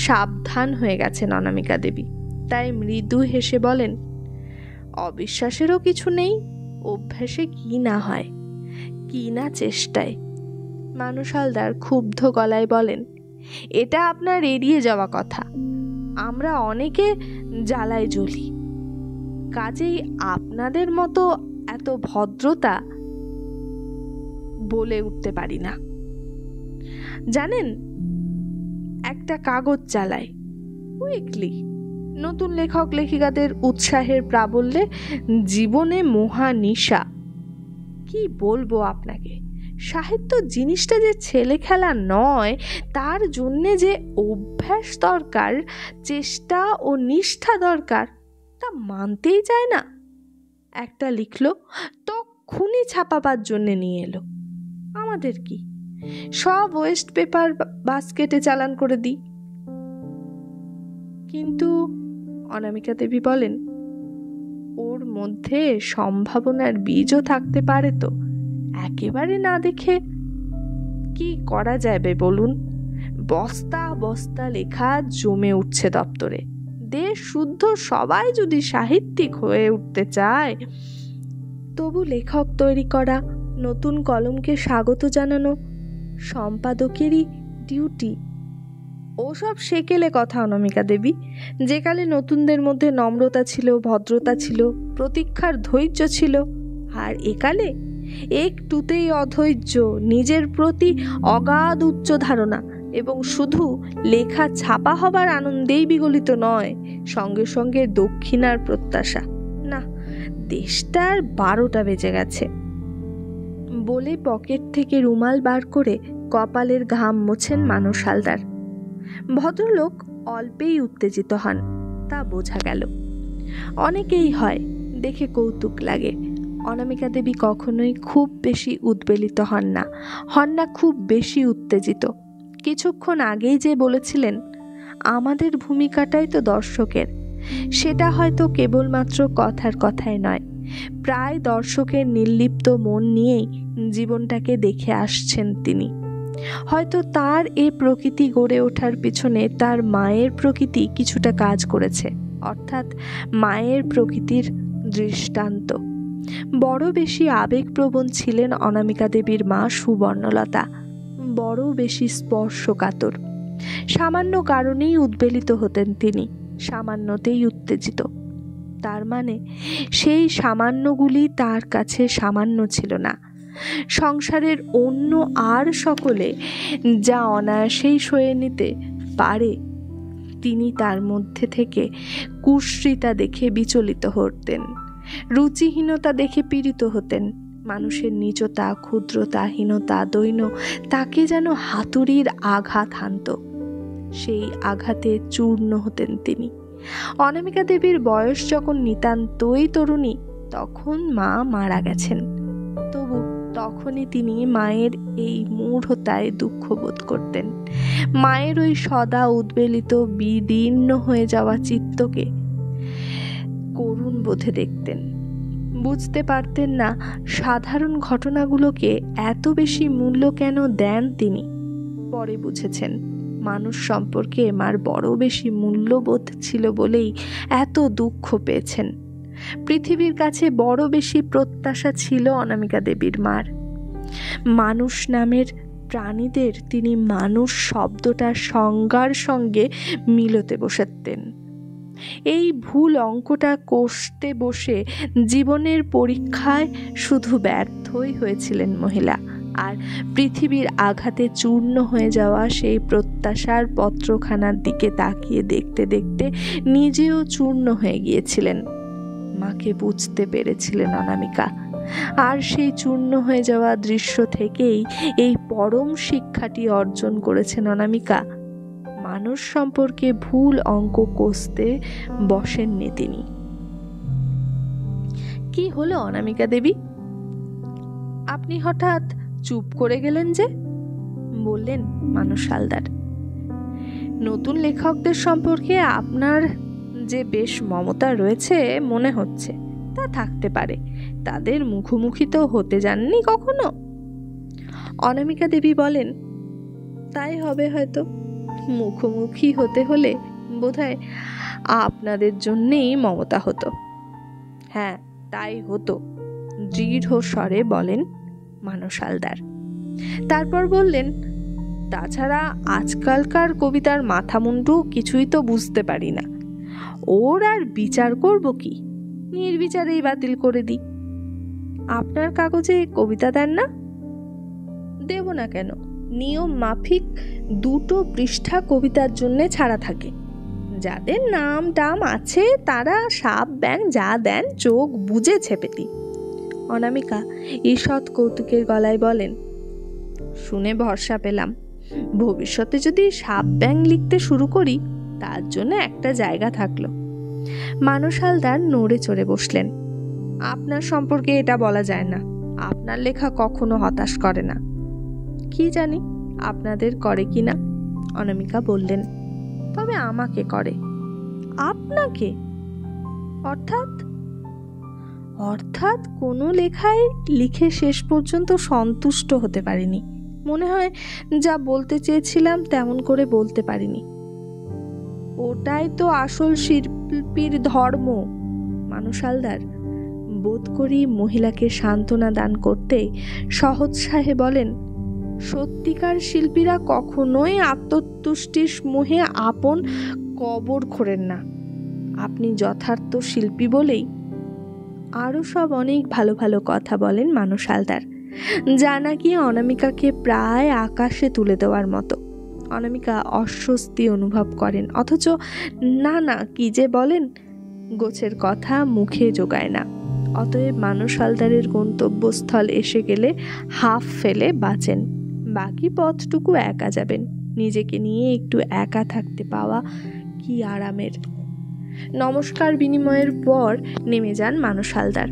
সাবধান হয়ে গেছেন অনামিকা দেবী। তাই মৃদু হেসে বলেন, অবিশ্বাসেরও কিছু নেই। অভ্যাসে কি না হয়, কি না চেষ্টায়। মানস হালদার ক্ষুব্ধ গলায় বলেন, এটা আপনার এড়িয়ে যাওয়া কথা। আমরা অনেকে জ্বালায় জ্বলি, কাজেই আপনাদের মতো এত ভদ্রতা বলে উঠতে পারি না। জানেন, একটা কাগজ চালায় উইকলি, নতুন লেখক লেখিকাদের উৎসাহের প্রাবল্যে জীবনে মহানিশা। কি বলবো আপনাকে, সাহিত্য জিনিসটা যে ছেলে খেলা নয়, তার জন্যে যে অভ্যাস দরকার, চেষ্টা ও নিষ্ঠা দরকার, তা মানতেই চায় না। একটা লিখলো, তক্ষুনি ছাপাবার জন্যে নিয়ে এলো। আমাদের কি, সব ওয়েস্ট পেপার বাস্কেটে চালান করে দিই। কিন্তু অনামিকা দেবী বলেন, ওর মধ্যে সম্ভাবনার বীজও থাকতে পারে তো। একেবারে না দেখে কি করা যাবে বলুন? বস্তা বস্তা লেখা জমে উঠছে দপ্তরে। দেশ শুদ্ধ সবাই যদি সাহিত্যিক হয়ে উঠতে চায়, তবু লেখক তৈরি করা, নতুন কলমকে স্বাগত জানানো সম্পাদকেরই ডিউটি। ওসব সেকেলে কথা অনামিকা দেবী। যেকালে নতুনদের মধ্যে নম্রতা ছিল, ভদ্রতা ছিল, প্রতীক্ষার ধৈর্য ছিল, আর একালে একটুতেই অধৈর্য, নিজের প্রতি অগাধ উচ্চ ধারণা এবং শুধু লেখা ছাপা হবার আনন্দেই বিগলিত নয়, সঙ্গে সঙ্গে দক্ষিণার প্রত্যাশা। না, দেশটার 12টা বেজে গেছে বলে পকেট থেকে রুমাল বার করে কপালের ঘাম মোছেন মানস হালদার। ভদ্রলোক অল্পেই উত্তেজিত হন, তা বোঝা গেল। অনেকেই হয়, দেখে কৌতুক লাগে। অনামিকা দেবী কখনোই খুব বেশি উদ্বেলিত হন না খুব বেশি উত্তেজিত। কিছুক্ষণ আগেই যে বলেছিলেন আমাদের ভূমিকাটাই তো দর্শকের, সেটা হয়তো কেবলমাত্র কথার কথায় নয়, প্রায় দর্শকের নির্লিপ্ত মন নিয়েই জীবনটাকে দেখে আসছেন তিনি। হয়তো তার এই প্রকৃতি গড়ে ওঠার পিছনে তার মায়ের প্রকৃতি কিছুটা কাজ করেছে, অর্থাৎ মায়ের প্রকৃতির দৃষ্টান্ত। বড় বেশি আবেগপ্রবণ ছিলেন অনামিকা দেবীর মা সুবর্ণলতা, বড় বেশি স্পর্শকাতর। সামান্য কারণেই উদ্বেলিত হতেন তিনি, সামান্যতেই উত্তেজিত। তার মানে সেই সামান্যগুলি তার কাছে সামান্য ছিল না। সংসারের অন্য আর সকলে যা অনায়াসেই সয়ে নিতে পারে, তিনি তার মধ্যে থেকে কুশ্রিতা দেখে বিচলিত হতেন, রুচিহীনতা দেখে পীড়িত হতেন। মানুষের নীচতা, ক্ষুদ্রতা, হীনতা, দৈন্য তাকে যেন হাতুড়ির আঘাত হানত। সেই আঘাতে চূর্ণ হতেন তিনি। অনামিকা দেবীর বয়স যখন নিতান্তই তরুণী, তখন মা মারা গেছেন। তবু তখনই তিনি মায়ের এই মূঢ়তায় দুঃখ বোধ করতেন। মায়ের ওই সদা উদ্বেলিত বিদীর্ণ হয়ে যাওয়া চিত্তকে করুণ বোধে দেখতেন। বুঝতে পারতেন না সাধারণ ঘটনাগুলোকে এত বেশি মূল্য কেন দেন তিনি। পরে বুঝেছেন মানুষ সম্পর্কে মার বড় বেশি মূল্যবোধ ছিল বলেই এত দুঃখ পেয়েছেন। পৃথিবীর কাছে বড় বেশি প্রত্যাশা ছিল অনামিকা দেবীর মার। মানুষ নামের প্রাণীদের তিনি মানুষ শব্দটার সংজ্ঞার সঙ্গে মিলতে বসাতেন। এই ভুল অঙ্কটা কষতে বসে জীবনের পরীক্ষায় শুধু ব্যর্থই হয়েছিলেন মহিলা। আর পৃথিবীর আঘাতে চূর্ণ হয়ে যাওয়া সেই প্রত্যাশার পত্রখানার দিকে তাকিয়ে দেখতে দেখতে নিজেও চূর্ণ হয়ে গিয়েছিলেন। মাকে বুঝতে পেরেছিলেন অনামিকা। আর সেই চূর্ণ হয়ে যাওয়া দৃশ্য থেকেই এই পরম শিক্ষাটি অর্জন করেছেন অনামিকা। মানুষ সম্পর্কে ভুল অঙ্ক কষতে বসেননি তিনি। কি হলো অনামিকা দেবী, আপনি হঠাৎ চুপ করে গেলেন যে? বললেন মানুষ হালদার। নতুন লেখকদের সম্পর্কে আপনার যে বেশ মমতা রয়েছে মনে হচ্ছে। তা থাকতে পারে, তাদের মুখোমুখি তো হতে যাননি কখনো। অনামিকা দেবী বলেন, তাই হবে হয়তো। মুখোমুখি হতে হলে বোধহয় আপনাদের জন্যেই মমতা হতো। হ্যাঁ, তাই হতো, দৃঢ় স্বরে বলেন মানুষ হালদার। তারপর বললেন, তাছাড়া আজকালকার কবিতার মাথামুন্ডু কিছুই তো বুঝতে পারি না। ওর আর বিচার করব কি? নির্বিচারেই বাতিল করে দিই। আপনার কাগজে কবিতা দেন না? দেব না কেন? নিয়ম মাফিক 2 পৃষ্ঠা কবিতার জন্য ছাড়া থাকে। যাদের নাম টাম আছে তারা সাপ ব্যাং যা দেন চোখ বুজে ছেপে দিই। অনামিকা ঈষৎ কৌতুকের গলায় বলেন, শুনে ভরসা পেলাম। ভবিষ্যতে যদি সাপ ব্যাং লিখতে শুরু করি তার জন্য একটা জায়গা থাকলো। মানুষ হালদার নড়ে চড়ে বসলেন। আপনার সম্পর্কে এটা বলা যায় না। আপনার লেখা কখনো হতাশ করে না। কি জানি আপনাদের করে কি না, অনামিকা বললেন। তবে আমাকে করে। আপনাকে? অর্থাৎ? অর্থাৎ কোনো লেখায় লিখে শেষ পর্যন্ত সন্তুষ্ট হতে পারিনি। মনে হয় যা বলতে চেয়েছিলাম তেমন করে বলতে পারিনি। ওটাই তো আসল শিল্পীর ধর্ম। মানুষ হালদার বোধ করি মহিলাকে সান্ত্বনা দান করতে সহোৎসাহে বলেন, সত্যিকার শিল্পীরা কখনোই আত্মতুষ্টির মোহে আপন কবর খোঁড়েন না। আপনি যথার্থ শিল্পী বলেই। আরও সব অনেক ভালো ভালো কথা বলেন মানুষ হালদার, যা নাকি অনামিকাকে প্রায় আকাশে তুলে দেওয়ার মতো। অনামিকা অস্বস্তি অনুভব করেন, অথচ না না কি যে বলেন, গোছের কথা মুখে জোগায় না। অতএব মানুষ হালদারের গন্তব্যস্থল এসে গেলে হাফ ফেলে বাঁচেন। বাকি পথটুকু একা যাবেন। নিজেকে নিয়ে একটু একা থাকতে পাওয়া কি আরামের। নমস্কার বিনিময়ের পর নেমে যান মানুষ হালদার।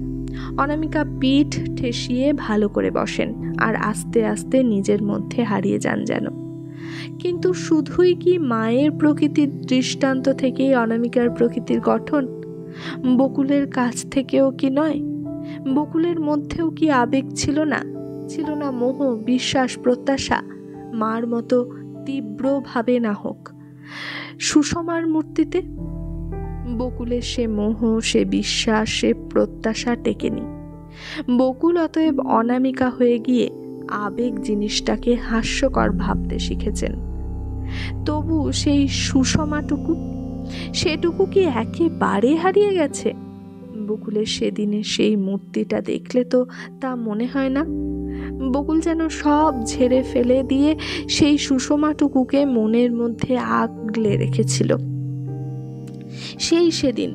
অনামিকা পিঠ ঠেসিয়ে ভালো করে বসেন আর আস্তে আস্তে নিজের মধ্যে হারিয়ে যান যেন। কিন্তু শুধুই কি মায়ের প্রকৃতির দৃষ্টান্ত থেকেই অনামিকার প্রকৃতির গঠন? বকুলের কাছ থেকেও কি নয়? বকুলের মধ্যেও কি আবেগ ছিল না? ছিল না মোহ, বিশ্বাস, প্রত্যাশা? মার মতো তীব্রভাবে না হোক, সুষমার মূর্তিতে বকুলের সে মোহ, সে বিশ্বাস, সে প্রত্যাশা টেকেনি। বকুল অতএব অনামিকা হয়ে গিয়ে আবেগ জিনিসটাকে হাস্যকর ভাবতে শিখেছেন। তবু সেই সুষমাটুকু, সেটুকু কি একেবারে হারিয়ে গেছে? বকুলের সেদিনের সেই মূর্তিটা দেখলে তো তা মনে হয় না। বকুল যেন সব ঝেড়ে ফেলে দিয়ে সেই সুষমাটুকুকে মনের মধ্যে আগলে রেখেছিল। সেই সেদিন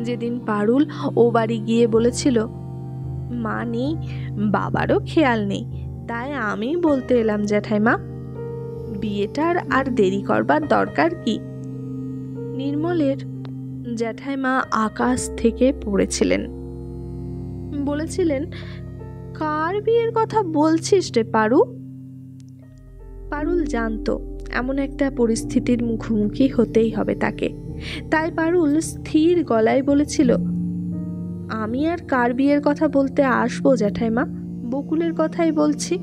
যেদিন পারুল ও বাড়ি গিয়ে বলেছিল, মা নেই, বাবারও খেয়াল নেই, তাই আমি বলতে এলাম জ্যাঠাইমা, বিয়েটার আর দেরি করবার দরকার কি? নির্মলের জ্যাঠাইমা আকাশ থেকে পড়েছিলেন, বলেছিলেন, কার বিয়ের কথা বলছিস রে পারু? পারুল জানতো এমন একটা পরিস্থিতির মুখোমুখি হতেই হবে তাকে, তাই পারুল স্থির গলায় বলেছিল, আমি আর কার বিয়ের কথা বলতে আসবো জ্যাঠাইমা, বকুলের কথাই বলছি।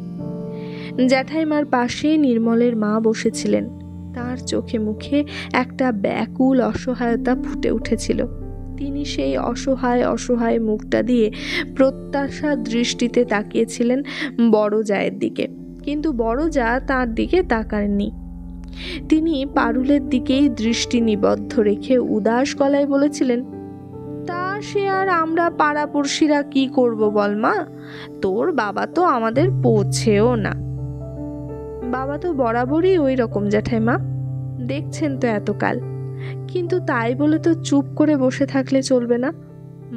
জ্যাঠাইমার পাশে নির্মলের মা বসেছিলেন, তার চোখে মুখে একটা ব্যাকুল অসহায়তা ফুটে উঠেছিল। তিনি সেই অসহায় মুখটা দিয়ে প্রত্যাশা দৃষ্টিতে তাকিয়েছিলেন বড় জায়ের দিকে, কিন্তু বড় জা তার দিকে তাকাননি। তিনি পারুলের দিকেই দৃষ্টি নিবদ্ধ রেখে উদাস গলায় বলেছিলেন, তা সে আর আমরা পাড়াপড়শিরা কি করব বল মা, তোর বাবা তো আমাদের পৌঁছেও না। বাবা তো বরাবরই ওই রকম জ্যাঠাইমা, দেখছেন তো এতকাল, কিন্তু তাই বলে তো চুপ করে বসে থাকলে চলবে না।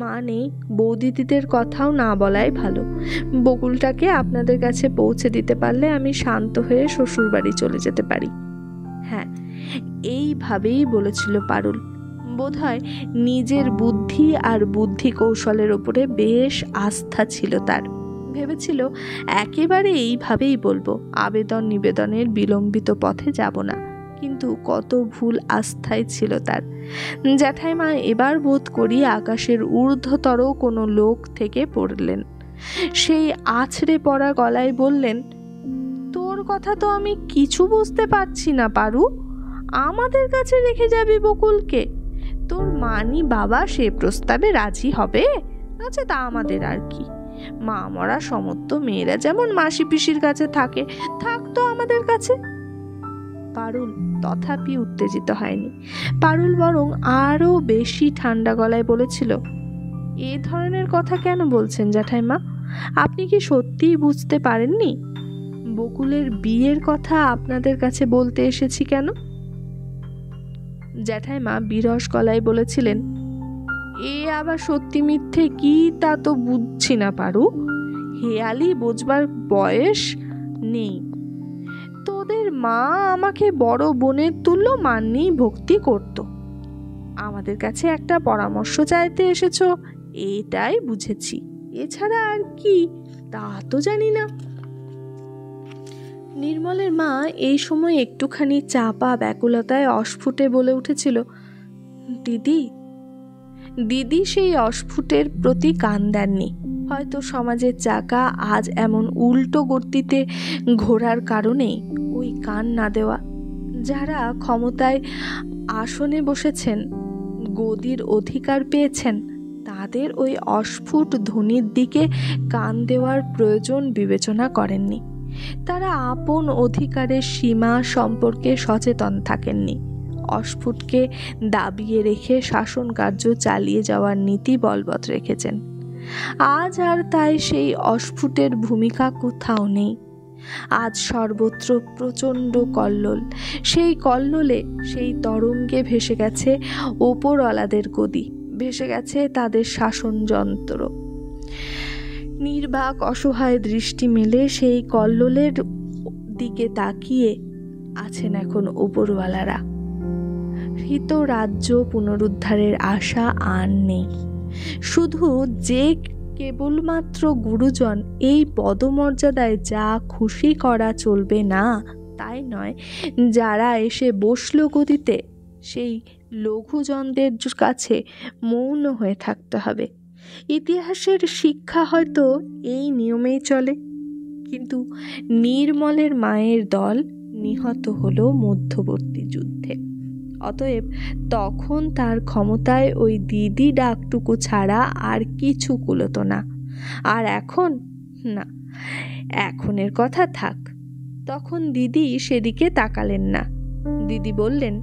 মা নেই, বৌদিদিদের কথাও না বলাই ভালো। বকুলটাকে আপনাদের কাছে পৌঁছে দিতে পারলে আমি শান্ত হয়ে শ্বশুর বাড়ি চলে যেতে পারি। হ্যাঁ, এইভাবেই বলেছিল পারুল। বোধহয় নিজের বুদ্ধি আর বুদ্ধি কৌশলের ওপরে বেশ আস্থা ছিল তার। ভেবেছিল একেবারে এইভাবেই বলবো, আবেদন নিবেদনের বিলম্বিত পথে যাব না। কিন্তু কত ভুল আস্থায় ছিল তার। জ্যাঠাইমা এবার বোধ করি আকাশের ঊর্ধ্বতর কোনো লোক থেকে পড়লেন। সেই আছড়ে পড়া গলায় বললেন, তোর কথা তো আমি কিছু বুঝতে পারছি না পারু, আমাদের কাছে রেখে যাবি বকুলকে? তোর মানি বাবা সে প্রস্তাবে রাজি হবে? আচ্ছা, তা আমাদের আর কি, মা মরা সমস্ত মেয়েরা যেমন মাসি পিসির কাছে থাকে, থাকতো আমাদের কাছে। পারুল তথাপি উত্তেজিত হয়নি। পারুল বরং আরো বেশি ঠান্ডা গলায় বলেছিল, এ ধরনের কথা কেন বলছেন জ্যাঠাইমা? আপনি কি সত্যিই বুঝতে পারেননি? বকুলের বিয়ের কথা আপনাদের কাছে বলতে এসেছি কেন? জ্যাঠাইমা বিরস গলায় বলেছিলেন, এ আবার সত্যি মিথ্যে কি তা তো বুঝছি না পারু, হেয়ালি বোঝবার বয়স নেই। তোদের মা আমাকে বড় বোনের তুল্য মান্যেই ভক্তি করত। আমাদের কাছে একটা পরামর্শ চাইতে এসেছ, এটাই বুঝেছি, এছাড়া আর কি তা তো জানি না। নির্মলের মা এই সময় একটুখানি চাপা ব্যাকুলতায় অস্ফুটে বলে উঠেছিল, দিদি। দিদি সেই অস্ফুটের প্রতি কান দেননি। হয়তো সমাজের চাকা আজ এমন উল্টো গতিতে ঘোরার কারণেই ওই কান না দেওয়া। যারা ক্ষমতায় আসনে বসেছেন, গদির অধিকার পেয়েছেন, তাদের ওই অস্ফুট ধ্বনির দিকে কান দেওয়ার প্রয়োজন বিবেচনা করেননি। তারা আপন অধিকারের সীমা সম্পর্কে সচেতন থাকেননি। অস্ফুটকে দাবিয়ে রেখে শাসন কার্য চালিয়ে যাওয়ার নীতি বলবৎ রেখেছেন। আজ আর তাই সেই অস্ফুটের ভূমিকা কোথাও নেই। আজ সর্বত্র প্রচণ্ড কল্লোল। সেই কল্লোলে, সেই তরঙ্গে ভেসে গেছে ওপরওয়ালাদের গদি, ভেসে গেছে তাদের শাসন যন্ত্র। নির্বাক অসহায় দৃষ্টি মেলে সেই কল্লোলের দিকে তাকিয়ে আছেন এখন ওপরওয়ালারা। হৃত রাজ্য পুনরুদ্ধারের আশা আর নেই। শুধু যে কেবলমাত্র গুরুজন এই পদমর্যাদায় যা খুশি করা চলবে না তাই নয়, যারা এসে বসলো গদিতে সেই লঘুজনদের কাছে মৌন হয়ে থাকতে হবে। ইতিহাসের শিক্ষা হয়তো এই নিয়মেই চলে। কিন্তু নির্মলের মায়ের দল নিহত হলো মধ্যবর্তী যুদ্ধে। অতএব তখন তার ক্ষমতায় ওই দিদি ডাকটুকু ছাড়া আর কিছু কুলোতো না। আর এখন না, এখনের কথা থাক। তখন দিদি সেদিকে তাকালেন না। দিদি বললেন,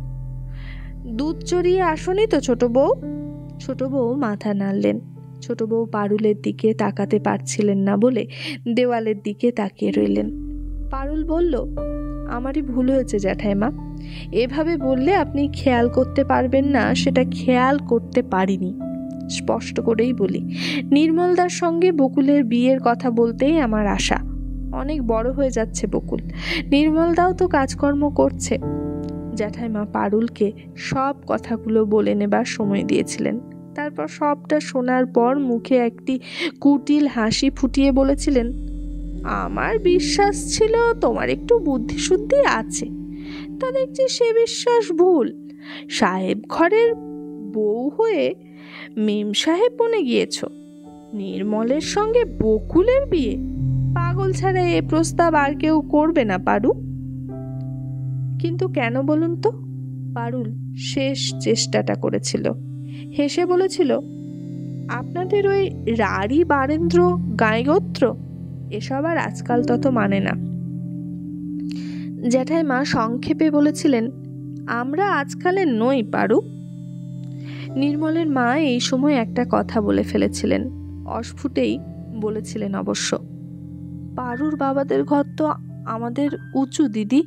দুধ চড়িয়ে আসনি তো ছোট বউ? ছোট বউ মাথা নাড়লেন। ছোট বউ পারুলের দিকে তাকাতে পারছিলেন না বলে দেওয়ালের দিকে তাকিয়ে রইলেন। পারুল বলল, আমারই ভুল হয়েছে জ্যাঠাইমা। এভাবে বললে আপনি খেয়াল করতে পারবেন না, সেটা খেয়াল করতে পারিনি। স্পষ্ট করেই বলি, নির্মলদার সঙ্গে বকুলের বিয়ের কথা বলতেই আমার আশা। অনেক বড় হয়ে যাচ্ছে বকুল, নির্মলদাও তো কাজকর্ম করছে। জ্যাঠাইমা পারুলকে সব কথাগুলো বলে নেবার সময় দিয়েছিলেন। তারপর সবটা শোনার পর মুখে একটি কুটিল হাসি ফুটিয়ে বলেছিলেন, আমার বিশ্বাস ছিল তোমার একটু বুদ্ধিশুদ্ধি আছে, তা দেখছি সে বিশ্বাস ভুল। সাহেব ঘরের বউ হয়ে মেম সাহেব বনে গিয়েছ। নির্মলের সঙ্গে বকুলের বিয়ে? পাগল ছাড়া এ প্রস্তাব আর কেউ করবে না পারু। কিন্তু কেন বলুন তো? পারুল শেষ চেষ্টাটা করেছিল। হেসে বলেছিল, আপনাদের ওই রাঢ়ী বারেন্দ্র গায়গোত্র এসব আর আজকাল তত মানে না। জ্যাঠাইমা সংক্ষেপে বলেছিলেন, আমরা আজকালের নই পারু। নির্মলের মা এই সময় একটা কথা বলে ফেলেছিলেন, অস্ফুটেই বলেছিলেন অবশ্য। পারুর বাবাদের ঘর তো আমাদের উঁচু দিদি।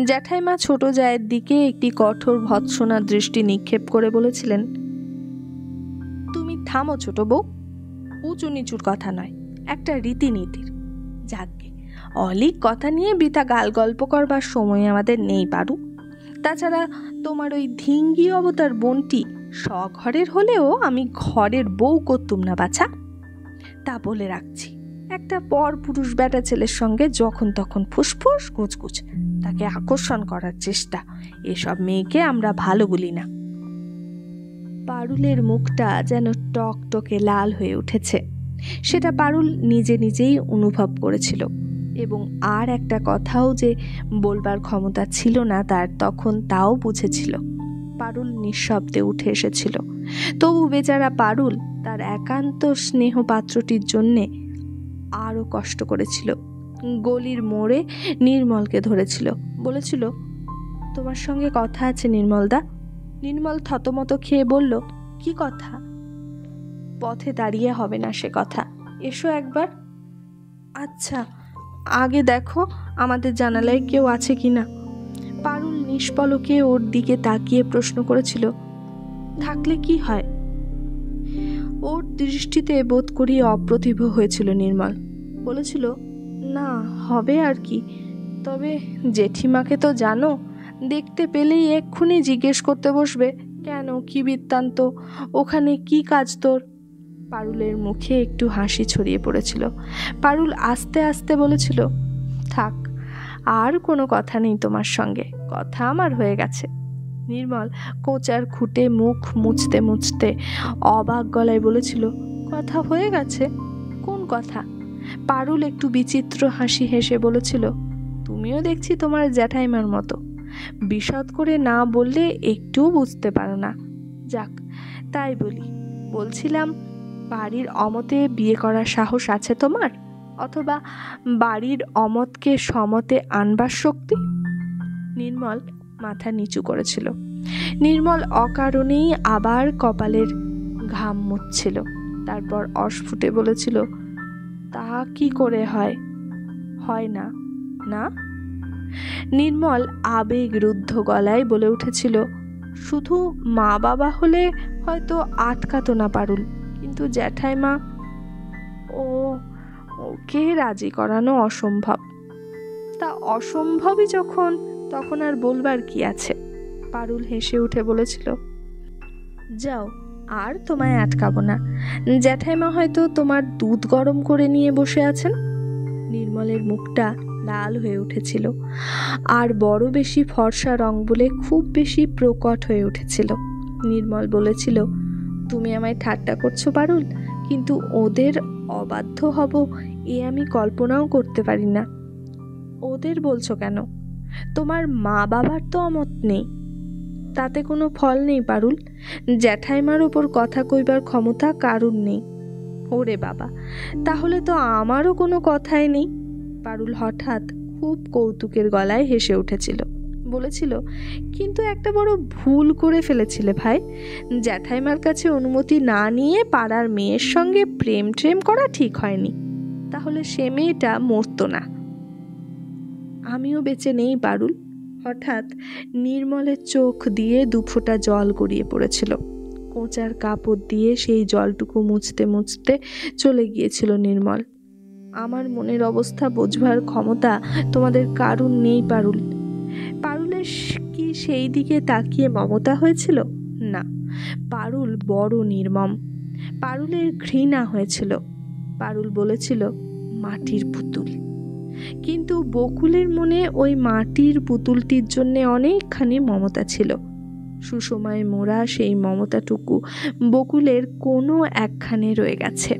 জ্যাঠাইমা ছোট জায়ের দিকে একটি কঠোর ভৎসনা দৃষ্টি নিক্ষেপ করে বলেছিলেন, তুমি থামো ছোট বউ, উঁচু নিচুর কথা নয়, একটা রীতিনীতির। যাকগে, অলিক কথা নিয়ে বৃথা গাল গল্প করবার সময় আমাদের নেই পারু। তাছাড়া তোমার ওই ধিঙ্গি অবতার বোনটি স্বঘরের হলেও আমি ঘরের বউ করতুম না বাছা। তা বলে রাখছি, একটা পর পুরুষ বেটা ছেলের সঙ্গে যখন তখন ফুসফুস কুচকুচ, তাকে আকর্ষণ করার চেষ্টা, এসব মেয়েকে আমরা ভালো বলি না। পারুলের মুখটা যেন টকটকে লাল হয়ে উঠেছে। সেটা পারুল নিজে নিজেই অনুভব করেছিল, এবং আর একটা কথাও যে বলবার ক্ষমতা ছিল না তার তখন, তাও বুঝেছিল। পারুল নিঃশব্দে উঠে এসেছিল। তবু বেচারা পারুল তার একান্ত স্নেহপাত্রটির জন্যে আরও কষ্ট করেছিল। গলির মোড়ে নির্মলকে ধরেছিল, বলেছিল, তোমার সঙ্গে কথা আছে নির্মলদা। নির্মল থতমত খেয়ে বলল, কি কথা? পথে দাঁড়িয়ে হবে না সে কথা, এসো একবার। আচ্ছা, আগে দেখো আমাদের জানালায় কেউ আছে কিনা। পারুল নিষ্পলকে ওর দিকে তাকিয়ে প্রশ্ন করেছিল, থাকলে কি হয়? ওর দৃষ্টিতে বোধ করি অপ্রতিভ হয়েছিল নির্মল। বলেছিল, না, হবে আর কি। তবে জেঠিমাকে তো জানো, দেখতে পেলেই এক্ষুনি জিজ্ঞেস করতে বসবে, কেন, কি বৃত্তান্ত, ওখানে কি কাজ তোর? পারুলের মুখে একটু হাসি ছড়িয়ে পড়েছিল। পারুল আস্তে আস্তে বলেছিল, থাক, আর কোনো কথা নেই তোমার সঙ্গে, কথা আমার হয়ে গেছে। নির্মল কোঁচার খুঁটে মুখ মুছতে মুছতে অবাক গলায় বলেছিল, কথা হয়ে গেছে? কোন কথা? পারুল একটু বিচিত্র হাসি হেসে বলেছিল, তুমিও দেখছি তোমার জ্যাঠাইমার মতো, বিশদ করে না বললে একটুও বুঝতে পারো না। যাক, তাই বলছিলাম, বাড়ির অমতে বিয়ে করার সাহস আছে তোমার? অথবা বাড়ির অমতকে সমতে আনবার শক্তি? নির্মল মাথা নিচু করেছিল। নির্মল অকারণেই আবার কপালের ঘাম মুছছিল। তারপর অস্ফুটে বলেছিল, তা কি করে হয়? হয় না? না? নির্মল আবেগরুদ্ধ গলায় বলে উঠেছিল, শুধু মা বাবা হলে হয়তো আটকাতো না পারুল, কিন্তু জ্যাঠাইমা, ওকে রাজি করানো অসম্ভব। তা অসম্ভবই যখন, তখন আর বলবার কি আছে? পারুল হেসে উঠে বলেছিল, যাও, আর তোমায় আটকাবো না। জ্যাঠাইমা হয়তো তোমার দুধ গরম করে নিয়ে বসে আছেন। নির্মলের মুখটা লাল হয়ে উঠেছিল, আর বড় বেশি ফর্সা রং বলে খুব বেশি প্রকট হয়ে উঠেছিল। নির্মল বলেছিল, তুমি আমায় ঠাট্টা করছো পারুল, কিন্তু ওদের অবাধ্য হব এ আমি কল্পনাও করতে পারি না। ওদের বলছো কেন? তোমার মা বাবার তো অমত নেই, তাতে কোনো ফল নেই পারুল। জ্যাঠাইমার ওপর কথা কইবার ক্ষমতা কারুর নেই। ওরে বাবা, তাহলে তো আমারও কোনো কথাই নেই। পারুল হঠাৎ খুব কৌতুকের গলায় হেসে উঠেছিল, বলেছিল, কিন্তু একটা বড় ভুল করে ফেলেছিলে ভাই। জ্যাঠাইমার কাছে অনুমতি না নিয়ে পাড়ার মেয়ের সঙ্গে প্রেম ট্রেম করা ঠিক হয়নি, তাহলে সে মেয়েটা মরতো না। আমিও বেঁচে নেই পারুল। হঠাৎ নির্মলের চোখ দিয়ে দুফোঁটা জল গড়িয়ে পড়েছিল। কোঁচার কাপড় দিয়ে সেই জলটুকু মুছতে মুছতে চলে গিয়েছিল নির্মল। আমার মনের অবস্থা বোঝবার ক্ষমতা তোমাদের কারুর নেই পারুল। পারুলের কি সেই দিকে তাকিয়ে মমতা হয়েছিল? না, পারুল বড় নির্মম। পারুলের ঘৃণা হয়েছিল। পারুল বলেছিল, মাটির পুতুল। কিন্তু বকুলের মনে ওই মাটির পুতুলটির জন্যে অনেকখানি মমতা ছিল। সুসময়ে মোড়া সেই মমতাটুকু বকুলের কোনো একখানে রয়ে গেছে।